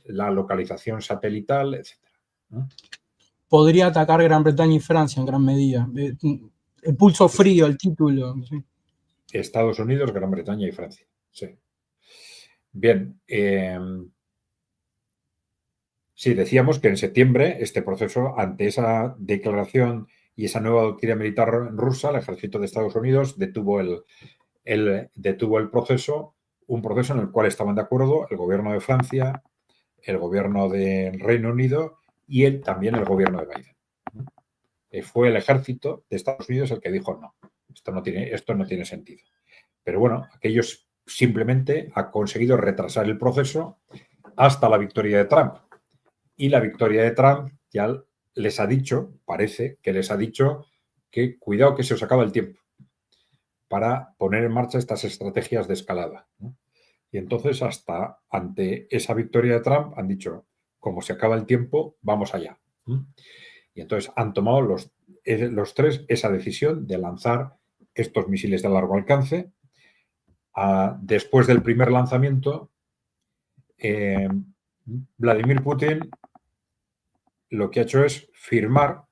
la localización satelital, etc., ¿no? Podría atacar Gran Bretaña y Francia en gran medida. El pulso frío, el título. ¿Sí? Estados Unidos, Gran Bretaña y Francia. Sí. Bien. Sí, decíamos que en septiembre este proceso, ante esa declaración y esa nueva doctrina militar rusa, el ejército de Estados Unidos detuvo el proceso, un proceso en el cual estaban de acuerdo el gobierno de Francia, el gobierno del Reino Unido y también el gobierno de Biden. Fue el ejército de Estados Unidos el que dijo no, esto no tiene sentido. Pero bueno, aquellos simplemente han conseguido retrasar el proceso hasta la victoria de Trump. Y la victoria de Trump ya parece que les ha dicho que cuidado que se os acaba el tiempo. para poner en marcha estas estrategias de escalada, ¿no? Y entonces, hasta ante esa victoria de Trump, han dicho, como se acaba el tiempo, vamos allá. Y entonces han tomado los tres esa decisión de lanzar estos misiles de largo alcance. Después del primer lanzamiento, Vladimir Putin lo que ha hecho es firmar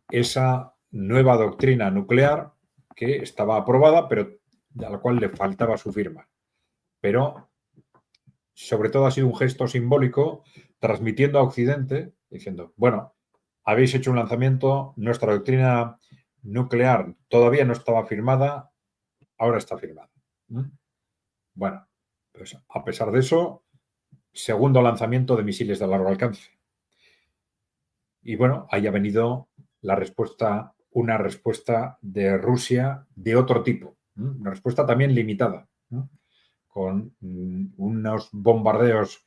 esa nueva doctrina nuclear que estaba aprobada, pero a la cual le faltaba su firma. Pero, sobre todo, ha sido un gesto simbólico, transmitiendo a Occidente, diciendo, bueno, habéis hecho un lanzamiento, nuestra doctrina nuclear todavía no estaba firmada, ahora está firmada. Bueno, pues a pesar de eso, segundo lanzamiento de misiles de largo alcance. Y bueno, ahí ha venido la respuesta, una respuesta de Rusia de otro tipo, una respuesta también limitada, ¿no? Con unos bombardeos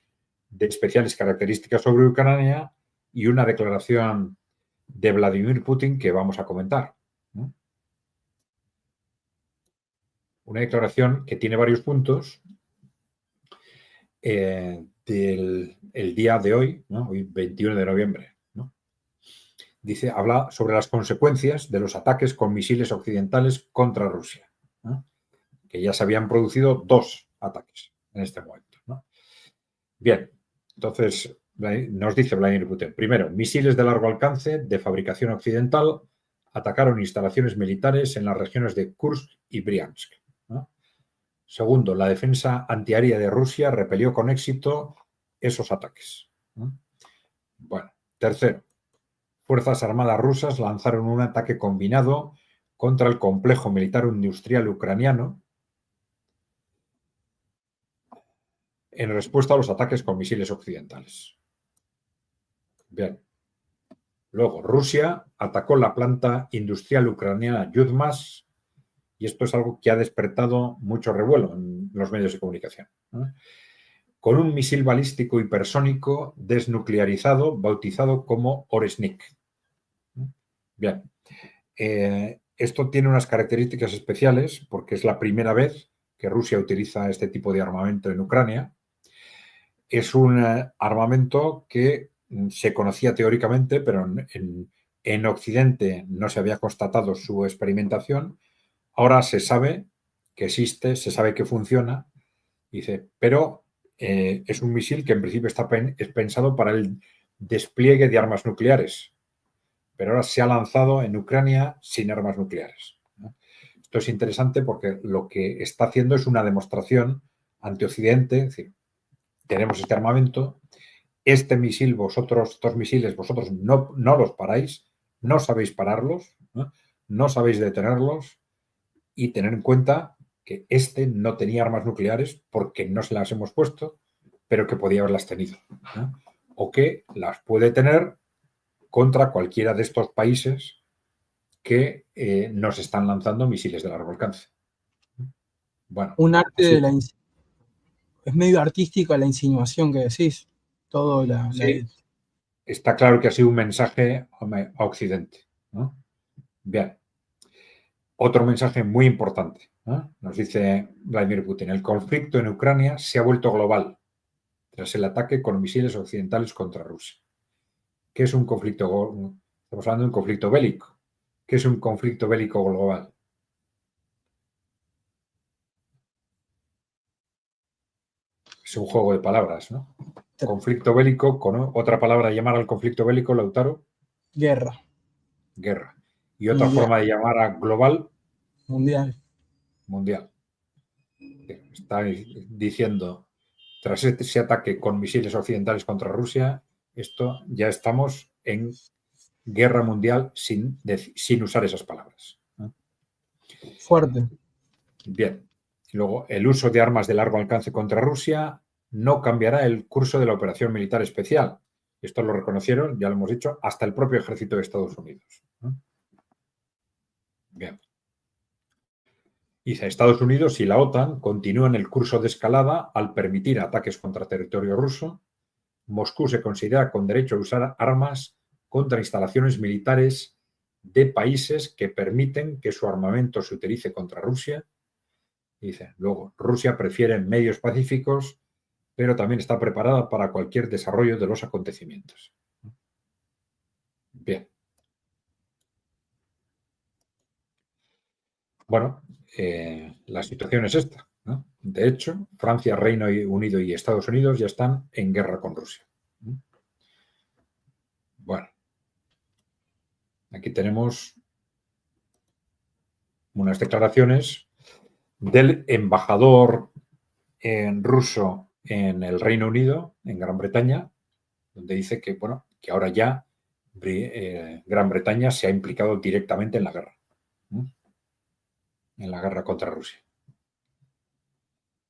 de especiales características sobre Ucrania y una declaración de Vladimir Putin que vamos a comentar, ¿no? Una declaración que tiene varios puntos del día de hoy, ¿no? Hoy 21 de noviembre. ¿No? Dice, habla sobre las consecuencias de los ataques con misiles occidentales contra Rusia, ¿no? Que ya se habían producido 2 ataques en este momento, ¿no? Bien, entonces nos dice Vladimir Putin, primero, misiles de largo alcance de fabricación occidental atacaron instalaciones militares en las regiones de Kursk y Briansk, ¿no? Segundo, la defensa antiaérea de Rusia repelió con éxito esos ataques, ¿no? Bueno, tercero, Fuerzas Armadas rusas lanzaron un ataque combinado contra el complejo militar industrial ucraniano en respuesta a los ataques con misiles occidentales. Bien. Luego, Rusia atacó la planta industrial ucraniana Yuzmas, y esto es algo que ha despertado mucho revuelo en los medios de comunicación, ¿no? Con un misil balístico hipersónico desnuclearizado bautizado como Oresnik. Bien. Esto tiene unas características especiales porque es la primera vez que Rusia utiliza este tipo de armamento en Ucrania. Es un armamento que se conocía teóricamente, pero en Occidente no se había constatado su experimentación. Ahora se sabe que existe, se sabe que funciona, dice, pero es un misil que en principio es pensado para el despliegue de armas nucleares, pero ahora se ha lanzado en Ucrania sin armas nucleares, ¿no? Esto es interesante porque lo que está haciendo es una demostración ante Occidente, es decir, tenemos este armamento, este misil, estos misiles, vosotros no los paráis, no sabéis pararlos, ¿no? No sabéis detenerlos, y tener en cuenta que este no tenía armas nucleares porque no se las hemos puesto, pero que podía haberlas tenido, ¿no? O que las puede tener contra cualquiera de estos países que nos están lanzando misiles de largo alcance. Bueno, un arte así, de la es medio artística la insinuación que decís. Todo sí, está claro que ha sido un mensaje a Occidente, ¿no? Bien. Otro mensaje muy importante, ¿no? Nos dice Vladimir Putin, el conflicto en Ucrania se ha vuelto global tras el ataque con misiles occidentales contra Rusia. ¿Qué es un conflicto? Estamos hablando de un conflicto bélico. ¿Qué es un conflicto bélico global? Es un juego de palabras, ¿no? Conflicto bélico, con otra palabra llamar al conflicto bélico, Lautaro. guerra. Guerra. Y otra forma de llamar a global. Mundial. Mundial. Está diciendo, tras ese ataque con misiles occidentales contra Rusia, esto ya estamos en guerra mundial sin usar esas palabras, ¿no? Fuerte. Bien. Luego, el uso de armas de largo alcance contra Rusia no cambiará el curso de la operación militar especial. Esto lo reconocieron, ya lo hemos dicho, hasta el propio ejército de Estados Unidos, ¿no? Bien. Dice, Estados Unidos y la OTAN continúan el curso de escalada al permitir ataques contra territorio ruso. Moscú se considera con derecho a usar armas contra instalaciones militares de países que permiten que su armamento se utilice contra Rusia. Dice, luego, Rusia prefiere medios pacíficos, pero también está preparada para cualquier desarrollo de los acontecimientos. Bien. Bueno, la situación es esta, ¿no? De hecho, Francia, Reino Unido y Estados Unidos ya están en guerra con Rusia. Bueno, aquí tenemos unas declaraciones del embajador ruso en el Reino Unido, en Gran Bretaña, donde dice que, bueno, que ahora ya Gran Bretaña se ha implicado directamente en la guerra. En la guerra contra Rusia.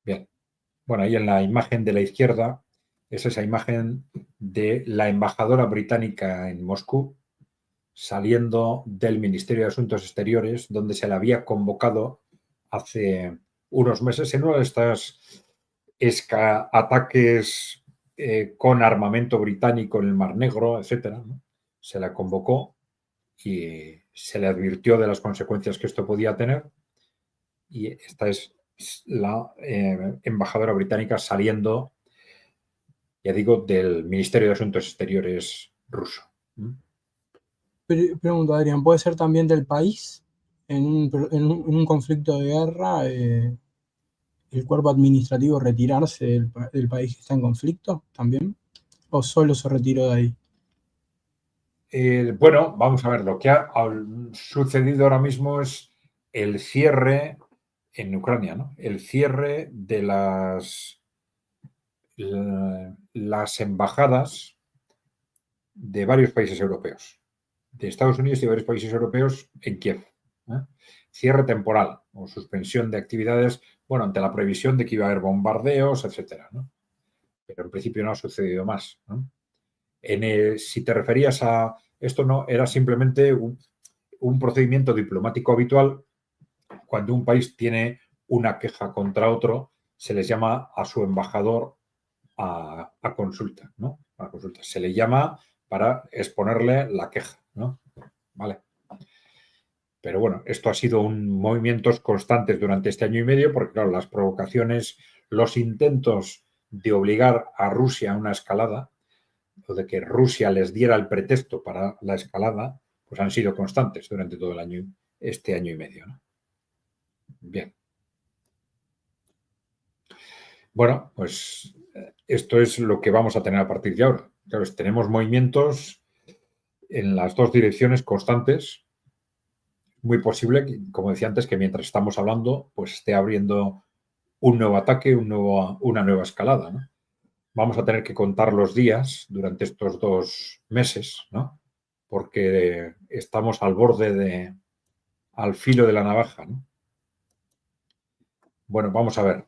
Bien. Bueno, ahí en la imagen de la izquierda es esa imagen de la embajadora británica en Moscú saliendo del Ministerio de Asuntos Exteriores, donde se le había convocado hace unos meses en uno de estos ataques con armamento británico en el Mar Negro, etcétera, ¿no? Se la convocó y se le advirtió de las consecuencias que esto podía tener. Y esta es la embajadora británica saliendo, ya digo, del Ministerio de Asuntos Exteriores ruso. Pregunto, Adrián, ¿puede ser también del país? En un conflicto de guerra, el cuerpo administrativo retirarse del país que está en conflicto también, o solo se retiró de ahí. Bueno, vamos a ver, lo que ha sucedido ahora mismo es el cierre en Ucrania, ¿no? El cierre de las embajadas de varios países europeos, de Estados Unidos y varios países europeos en Kiev. Cierre temporal o suspensión de actividades, bueno, ante la previsión de que iba a haber bombardeos, etcétera, ¿no? Pero en principio no ha sucedido más, ¿no? Si te referías a esto, no, era simplemente un procedimiento diplomático habitual. Cuando un país tiene una queja contra otro, se les llama a su embajador a consulta, ¿no? A consulta. Se le llama para exponerle la queja, ¿no? Vale. Pero bueno, esto ha sido movimientos constantes durante este año y medio, porque claro, las provocaciones, los intentos de obligar a Rusia a una escalada, o de que Rusia les diera el pretexto para la escalada, pues han sido constantes durante todo el año, este año y medio, ¿no? Bien. Bueno, pues esto es lo que vamos a tener a partir de ahora. Claro, tenemos movimientos en las dos direcciones constantes. Muy posible, como decía antes, que mientras estamos hablando, pues esté abriendo un nuevo ataque, una nueva escalada, ¿no? Vamos a tener que contar los días durante estos 2 meses, ¿no? Porque estamos al filo de la navaja, ¿no? Bueno, vamos a ver.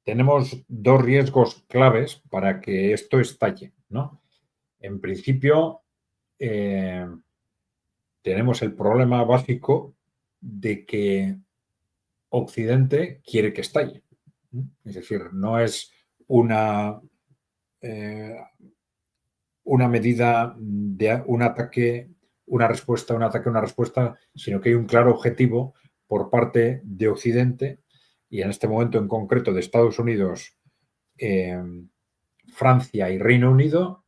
Tenemos 2 riesgos claves para que esto estalle, ¿no? En principio, tenemos el problema básico de que Occidente quiere que estalle. Es decir, no es una medida de un ataque, una respuesta, sino que hay un claro objetivo por parte de Occidente y en este momento en concreto de Estados Unidos, Francia y Reino Unido,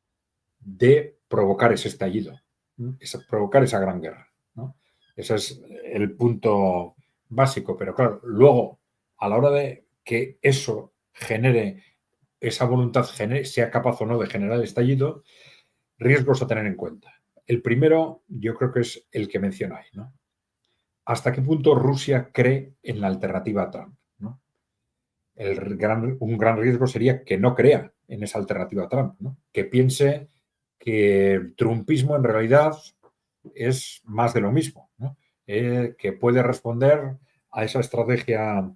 de provocar ese estallido, provocar esa gran guerra, ¿no? Ese es el punto básico, pero claro, luego, a la hora de que eso genere, esa voluntad sea capaz o no de generar el estallido, riesgos a tener en cuenta. El primero, yo creo que es el que mencionáis, ¿no? ¿Hasta qué punto Rusia cree en la alternativa a Trump, ¿no? Un gran riesgo sería que no crea en esa alternativa a Trump, ¿no? Que piense que el trumpismo en realidad es más de lo mismo, ¿no? Que puede responder a esa estrategia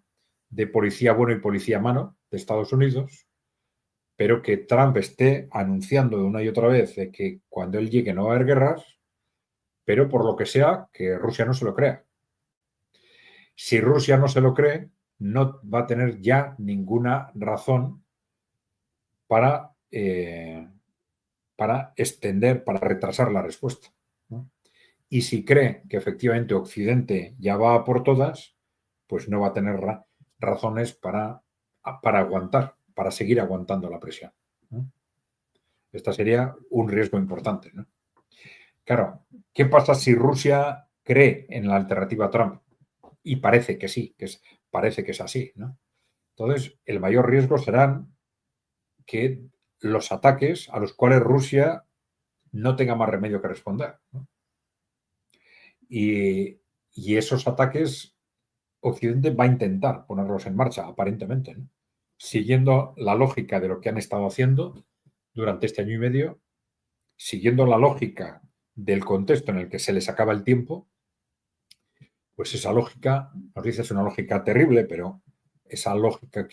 de policía bueno y policía malo de Estados Unidos, pero que Trump esté anunciando de una y otra vez de que cuando él llegue no va a haber guerras, pero por lo que sea, que Rusia no se lo crea. Si Rusia no se lo cree, no va a tener ya ninguna razón para extender, para retrasar la respuesta, ¿no? y si cree que efectivamente Occidente ya va a por todas, pues no va a tener razones para aguantar, para seguir aguantando la presión, ¿no? Esta sería un riesgo importante, ¿no? Claro, ¿qué pasa si Rusia cree en la alternativa Trump? Y parece que sí, parece que es así, ¿no? Entonces, el mayor riesgo serán que los ataques a los cuales Rusia no tenga más remedio que responder, ¿no? Y esos ataques Occidente va a intentar ponerlos en marcha, aparentemente, ¿no? Siguiendo la lógica de lo que han estado haciendo durante este año y medio, siguiendo la lógica del contexto en el que se les acaba el tiempo, pues esa lógica, nos dice, es una lógica terrible, pero esa lógica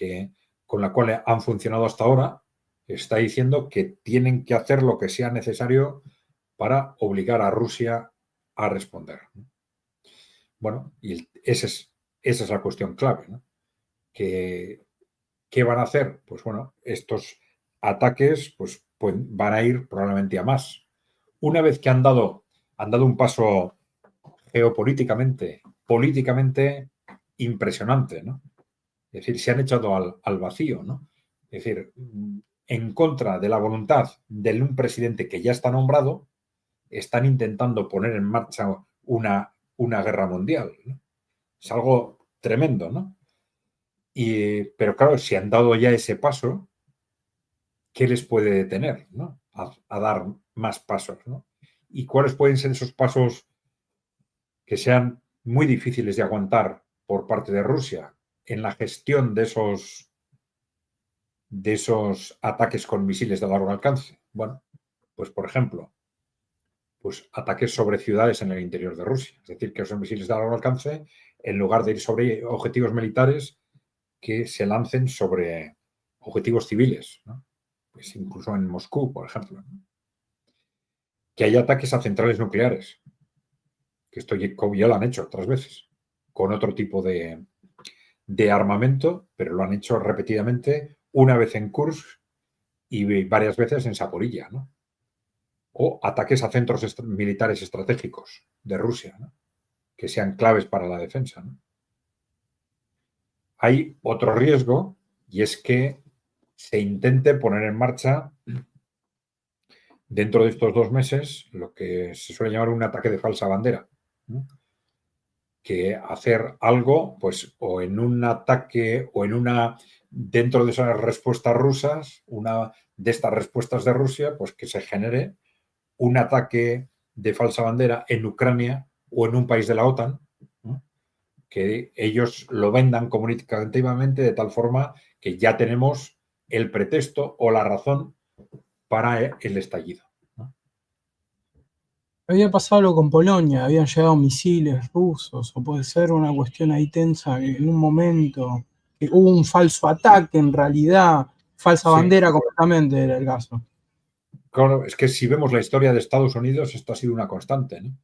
con la cual han funcionado hasta ahora, está diciendo que tienen que hacer lo que sea necesario para obligar a Rusia a responder. Bueno, y esa es la cuestión clave, ¿no? ¿Qué van a hacer? Pues bueno, estos ataques pues van a ir probablemente a más. Una vez que han dado un paso geopolíticamente, políticamente impresionante, ¿no? Es decir, se han echado al vacío, ¿no? Es decir, en contra de la voluntad de un presidente que ya está nombrado, están intentando poner en marcha una guerra mundial, ¿no? Es algo tremendo, ¿no? Pero claro, si han dado ya ese paso, ¿qué les puede detener, ¿no? A dar más pasos, ¿no? ¿Y cuáles pueden ser esos pasos que sean muy difíciles de aguantar por parte de Rusia en la gestión de esos ataques con misiles de largo alcance? Bueno, pues por ejemplo, pues ataques sobre ciudades en el interior de Rusia. Es decir, que esos misiles de largo alcance, en lugar de ir sobre objetivos militares, que se lancen sobre objetivos civiles, ¿no? Pues incluso en Moscú, por ejemplo, ¿no? Que haya ataques a centrales nucleares, que esto ya lo han hecho otras veces, con otro tipo de armamento, pero lo han hecho repetidamente, una vez en Kursk y varias veces en Zaporilla, ¿no? O ataques a centros militares estratégicos de Rusia, ¿no? Que sean claves para la defensa, ¿no? Hay otro riesgo, y es que se intente poner en marcha dentro de estos 2 meses lo que se suele llamar un ataque de falsa bandera, ¿no? Que hacer algo, pues, o en un ataque o dentro de esas respuestas rusas, una de estas respuestas de Rusia, pues que se genere un ataque de falsa bandera en Ucrania o en un país de la OTAN, ¿no? Que ellos lo vendan comunicativamente de tal forma que ya tenemos el pretexto o la razón para el estallido, ¿no? Había pasado algo con Polonia, habían llegado misiles rusos, o puede ser una cuestión ahí tensa que en un momento que hubo un falso ataque, en realidad, falsa Sí, bandera completamente era el caso. claro, es que si vemos la historia de Estados Unidos, esto ha sido una constante, ¿no?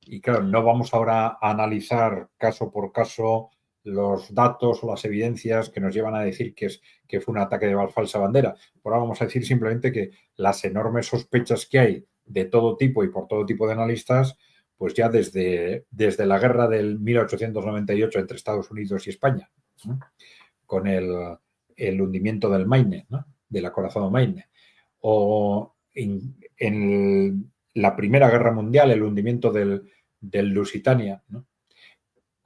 Y claro, no vamos ahora a analizar caso por caso los datos o las evidencias que nos llevan a decir que fue un ataque de falsa bandera. Ahora vamos a decir simplemente que las enormes sospechas que hay de todo tipo y por todo tipo de analistas, pues ya desde la guerra del 1898 entre Estados Unidos y España, ¿no? Con el hundimiento del Maine, ¿no? Del acorazado Maine. O en la Primera Guerra Mundial, el hundimiento del Lusitania, ¿no?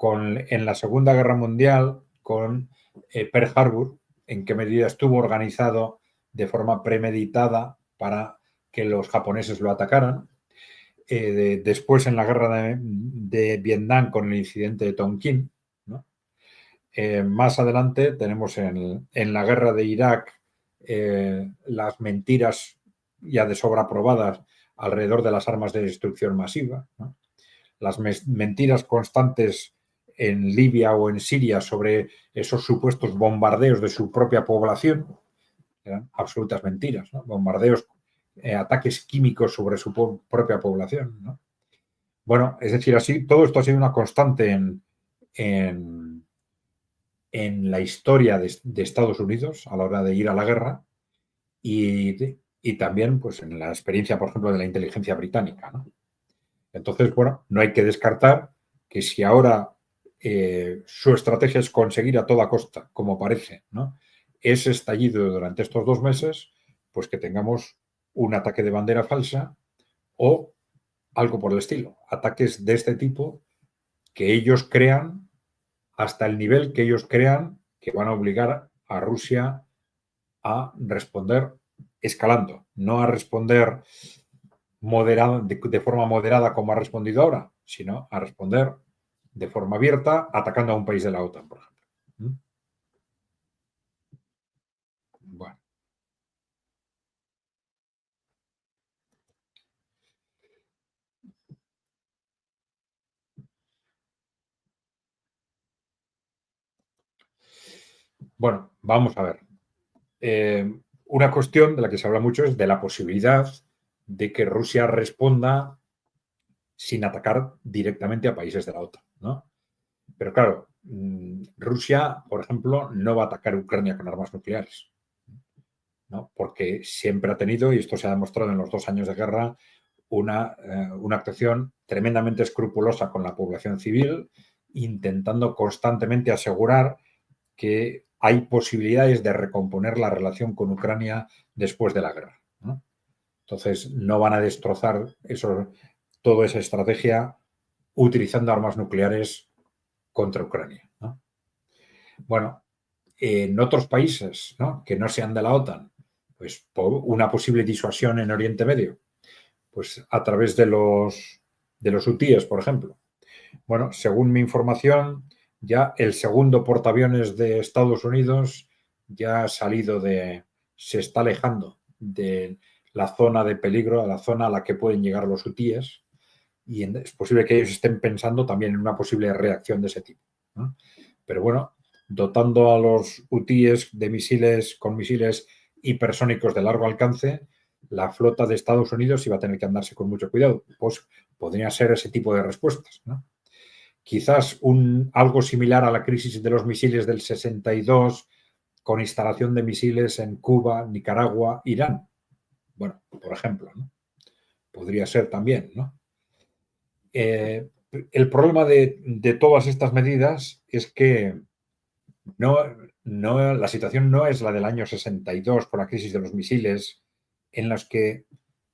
En la Segunda Guerra Mundial, con Pearl Harbor, en qué medida estuvo organizado de forma premeditada para que los japoneses lo atacaran. Después, en la guerra de Vietnam, con el incidente de Tonkin, ¿no? Más adelante tenemos en la guerra de Irak las mentiras ya de sobra probadas alrededor de las armas de destrucción masiva, ¿no? Las mentiras constantes en Libia o en Siria sobre esos supuestos bombardeos de su propia población, eran absolutas mentiras, ¿no? Bombardeos, ataques químicos sobre su propia población, ¿no? Bueno, es decir, así, todo esto ha sido una constante en la historia de Estados Unidos a la hora de ir a la guerra y también pues, en la experiencia, por ejemplo, de la inteligencia británica, ¿no? Entonces, bueno, no hay que descartar que si ahora su estrategia es conseguir a toda costa, como parece, ¿no?, ese estallido durante estos 2 meses, pues que tengamos un ataque de bandera falsa o algo por el estilo. Ataques de este tipo que ellos crean hasta el nivel que ellos crean que van a obligar a Rusia a responder escalando, no a responder de forma moderada como ha respondido ahora, sino a responder de forma abierta atacando a un país de la OTAN, por ejemplo. Bueno. Bueno, vamos a ver. Una cuestión de la que se habla mucho es de la posibilidad de que Rusia responda sin atacar directamente a países de la OTAN, ¿no? Pero claro, Rusia, por ejemplo, no va a atacar Ucrania con armas nucleares, ¿no? Porque siempre ha tenido, y esto se ha demostrado en los 2 años de guerra, una actuación tremendamente escrupulosa con la población civil, intentando constantemente asegurar que hay posibilidades de recomponer la relación con Ucrania después de la guerra, ¿no? Entonces, no van a destrozar toda esa estrategia utilizando armas nucleares contra Ucrania, ¿no? Bueno, en otros países, ¿no?, que no sean de la OTAN, pues por una posible disuasión en Oriente Medio, pues a través de los hutíes, por ejemplo. Bueno, según mi información, ya el segundo portaaviones de Estados Unidos ya se está alejando de la zona de peligro, a la zona a la que pueden llegar los hutíes, y es posible que ellos estén pensando también en una posible reacción de ese tipo, ¿no? Pero bueno, dotando a los hutíes de misiles con misiles hipersónicos de largo alcance, la flota de Estados Unidos iba a tener que andarse con mucho cuidado. Pues podría ser ese tipo de respuestas, ¿no? Quizás algo similar a la crisis de los misiles del 62, con instalación de misiles en Cuba, Nicaragua, Irán. Bueno, por ejemplo, ¿no? Podría ser también, ¿no? El problema de todas estas medidas es que la situación no es la del año 62 con la crisis de los misiles, en las que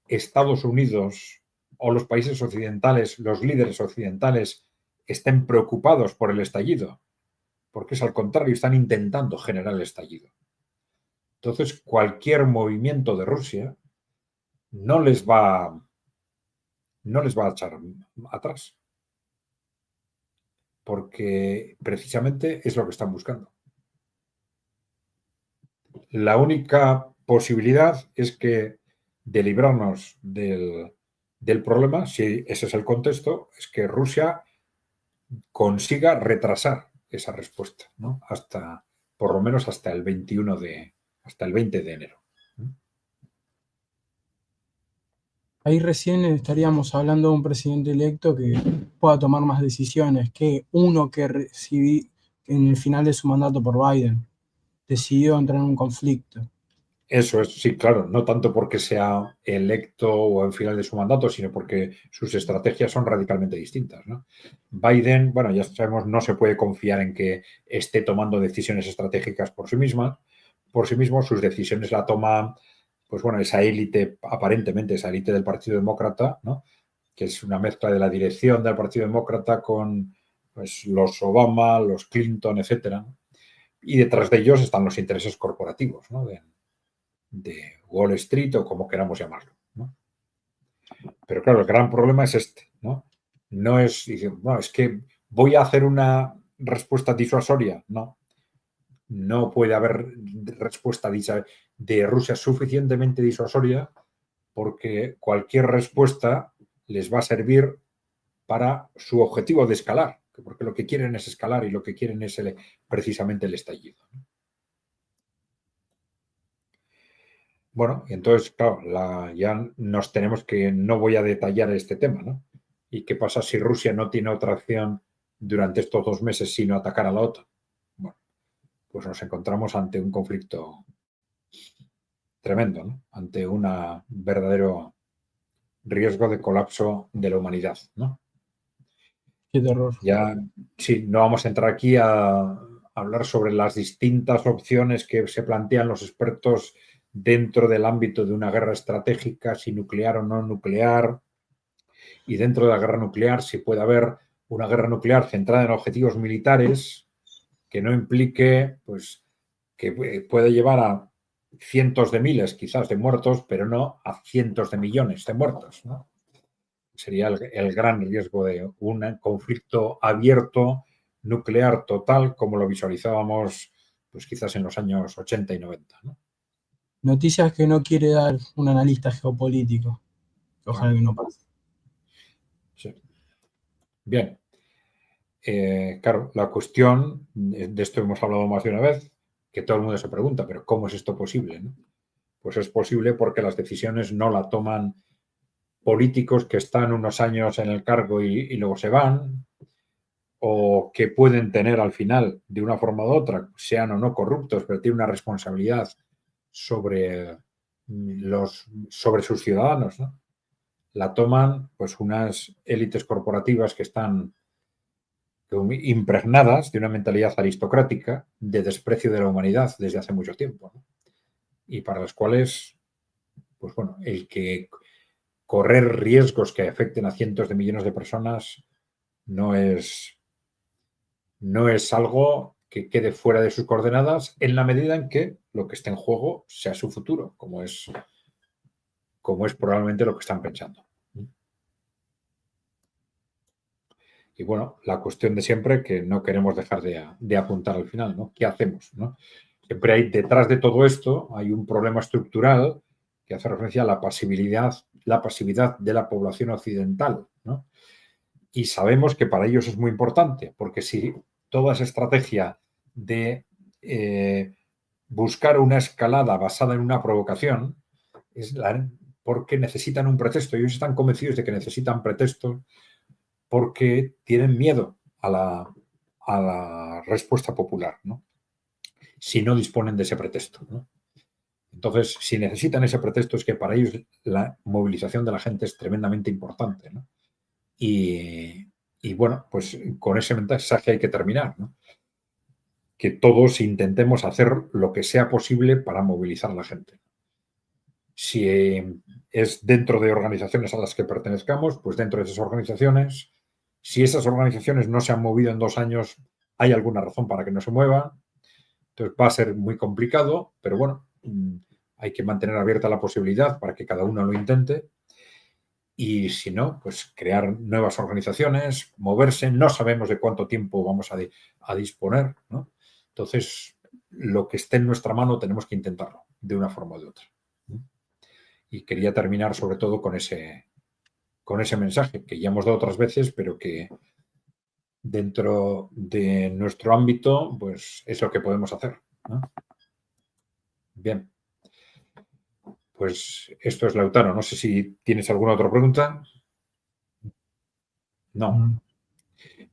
Estados Unidos o los países occidentales, los líderes occidentales, estén preocupados por el estallido, porque es al contrario, están intentando generar el estallido. Entonces, cualquier movimiento de Rusia no les va a echar atrás, porque precisamente es lo que están buscando. La única posibilidad es que de librarnos del problema, si ese es el contexto, es que Rusia consiga retrasar esa respuesta, ¿no?, por lo menos hasta el 20 de enero. Ahí recién estaríamos hablando de un presidente electo que pueda tomar más decisiones que uno que recibí en el final de su mandato por Biden. Decidió entrar en un conflicto. Eso es, sí, claro, no tanto porque sea electo o al final de su mandato, sino porque sus estrategias son radicalmente distintas, ¿no? Biden, bueno, ya sabemos, no se puede confiar en que esté tomando decisiones estratégicas por sí mismo, sus decisiones la toma, pues bueno, esa élite, aparentemente esa élite del Partido Demócrata, ¿no?, que es una mezcla de la dirección del Partido Demócrata con, pues, los Obama, los Clinton, etcétera, y detrás de ellos están los intereses corporativos, ¿no?, de Wall Street o como queramos llamarlo, ¿no? Pero claro, el gran problema es este, ¿no? No es, no, es que voy a hacer una respuesta disuasoria. No, no puede haber respuesta de Rusia suficientemente disuasoria, porque cualquier respuesta les va a servir para su objetivo de escalar, porque lo que quieren es escalar y lo que quieren es precisamente el estallido. Bueno, y entonces, claro, ya nos tenemos que, no voy a detallar este tema, ¿no? ¿Y qué pasa si Rusia no tiene otra acción durante estos 2 meses sino atacar a la OTAN? Bueno, pues nos encontramos ante un conflicto tremendo, ¿no? Ante una riesgo de colapso de la humanidad, ¿no? Qué terror. Ya, sí, no vamos a entrar aquí a hablar sobre las distintas opciones que se plantean los expertos dentro del ámbito de una guerra estratégica, si nuclear o no nuclear, y dentro de la guerra nuclear si puede haber una guerra nuclear centrada en objetivos militares que no implique, pues, que puede llevar a cientos de miles quizás de muertos, pero no a cientos de millones de muertos, ¿no? Sería el gran riesgo de un conflicto abierto nuclear total como lo visualizábamos pues quizás en los años 80 y 90, ¿no? Noticias que no quiere dar un analista geopolítico. Ojalá Claro. que no pase. Sí. Bien. Claro, la cuestión, de esto hemos hablado más de una vez, que todo el mundo se pregunta, pero ¿cómo es esto posible, no? Pues es posible porque las decisiones no la toman políticos que están unos años en el cargo y luego se van, o que pueden tener al final, de una forma u otra, sean o no corruptos, pero tienen una responsabilidad sobre, sobre sus ciudadanos, ¿no? La toman pues unas élites corporativas que están impregnadas de una mentalidad aristocrática de desprecio de la humanidad desde hace mucho tiempo, ¿no? Y para las cuales, pues bueno, el que correr riesgos que afecten a cientos de millones de personas no es algo que quede fuera de sus coordenadas en la medida en que lo que esté en juego sea su futuro, como es probablemente lo que están pensando. Y bueno, la cuestión de siempre que no queremos dejar de apuntar al final, ¿no? ¿Qué hacemos, no? Siempre hay detrás de todo esto, hay un problema estructural que hace referencia a la pasividad de la población occidental, ¿no? Y sabemos que para ellos es muy importante, porque si toda esa estrategia de buscar una escalada basada en una provocación porque necesitan un pretexto. Ellos están convencidos de que necesitan pretextos porque tienen miedo a la respuesta popular, ¿no? Si no disponen de ese pretexto, ¿no? Entonces, si necesitan ese pretexto es que para ellos la movilización de la gente es tremendamente importante, ¿no? Y bueno, pues con ese mensaje hay que terminar, ¿no? Que todos intentemos hacer lo que sea posible para movilizar a la gente. Si es dentro de organizaciones a las que pertenezcamos, pues dentro de esas organizaciones. Si esas organizaciones no se han movido en 2 años, hay alguna razón para que no se muevan. Entonces va a ser muy complicado, pero bueno, hay que mantener abierta la posibilidad para que cada uno lo intente. Y si no, pues crear nuevas organizaciones, moverse. No sabemos de cuánto tiempo vamos a disponer, ¿no? Entonces, lo que esté en nuestra mano tenemos que intentarlo de una forma o de otra. Y quería terminar sobre todo con ese mensaje que ya hemos dado otras veces, pero que dentro de nuestro ámbito, pues es lo que podemos hacer, ¿no? Bien. Pues esto es Lautaro. No sé si tienes alguna otra pregunta. No.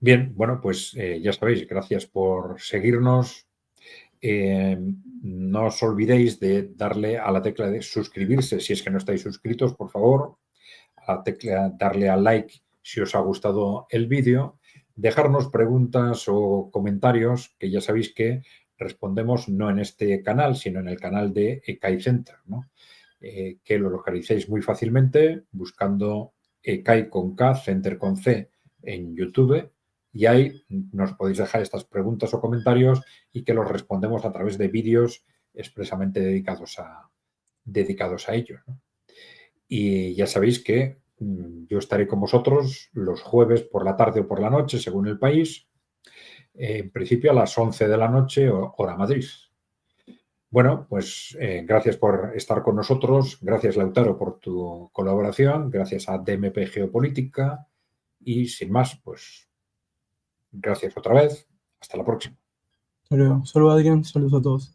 Bien, bueno, pues ya sabéis, gracias por seguirnos. No os olvidéis de darle a la tecla de suscribirse si es que no estáis suscritos, por favor. A la tecla, darle a like si os ha gustado el vídeo. Dejarnos preguntas o comentarios, que ya sabéis que respondemos no en este canal, sino en el canal de ECAI Center, ¿no? Que lo localicéis muy fácilmente buscando ECAI con K, Center con C en YouTube, y ahí nos podéis dejar estas preguntas o comentarios y que los respondemos a través de vídeos expresamente dedicados a ellos, ¿no? Y ya sabéis que yo estaré con vosotros los jueves por la tarde o por la noche, según el país, en principio a las 11 de la noche, hora Madrid. Bueno, pues gracias por estar con nosotros, gracias Lautaro por tu colaboración, gracias a DMP Geopolítica y sin más, pues gracias otra vez, hasta la próxima. Hasta luego. Saludos Adrián, saludos a todos.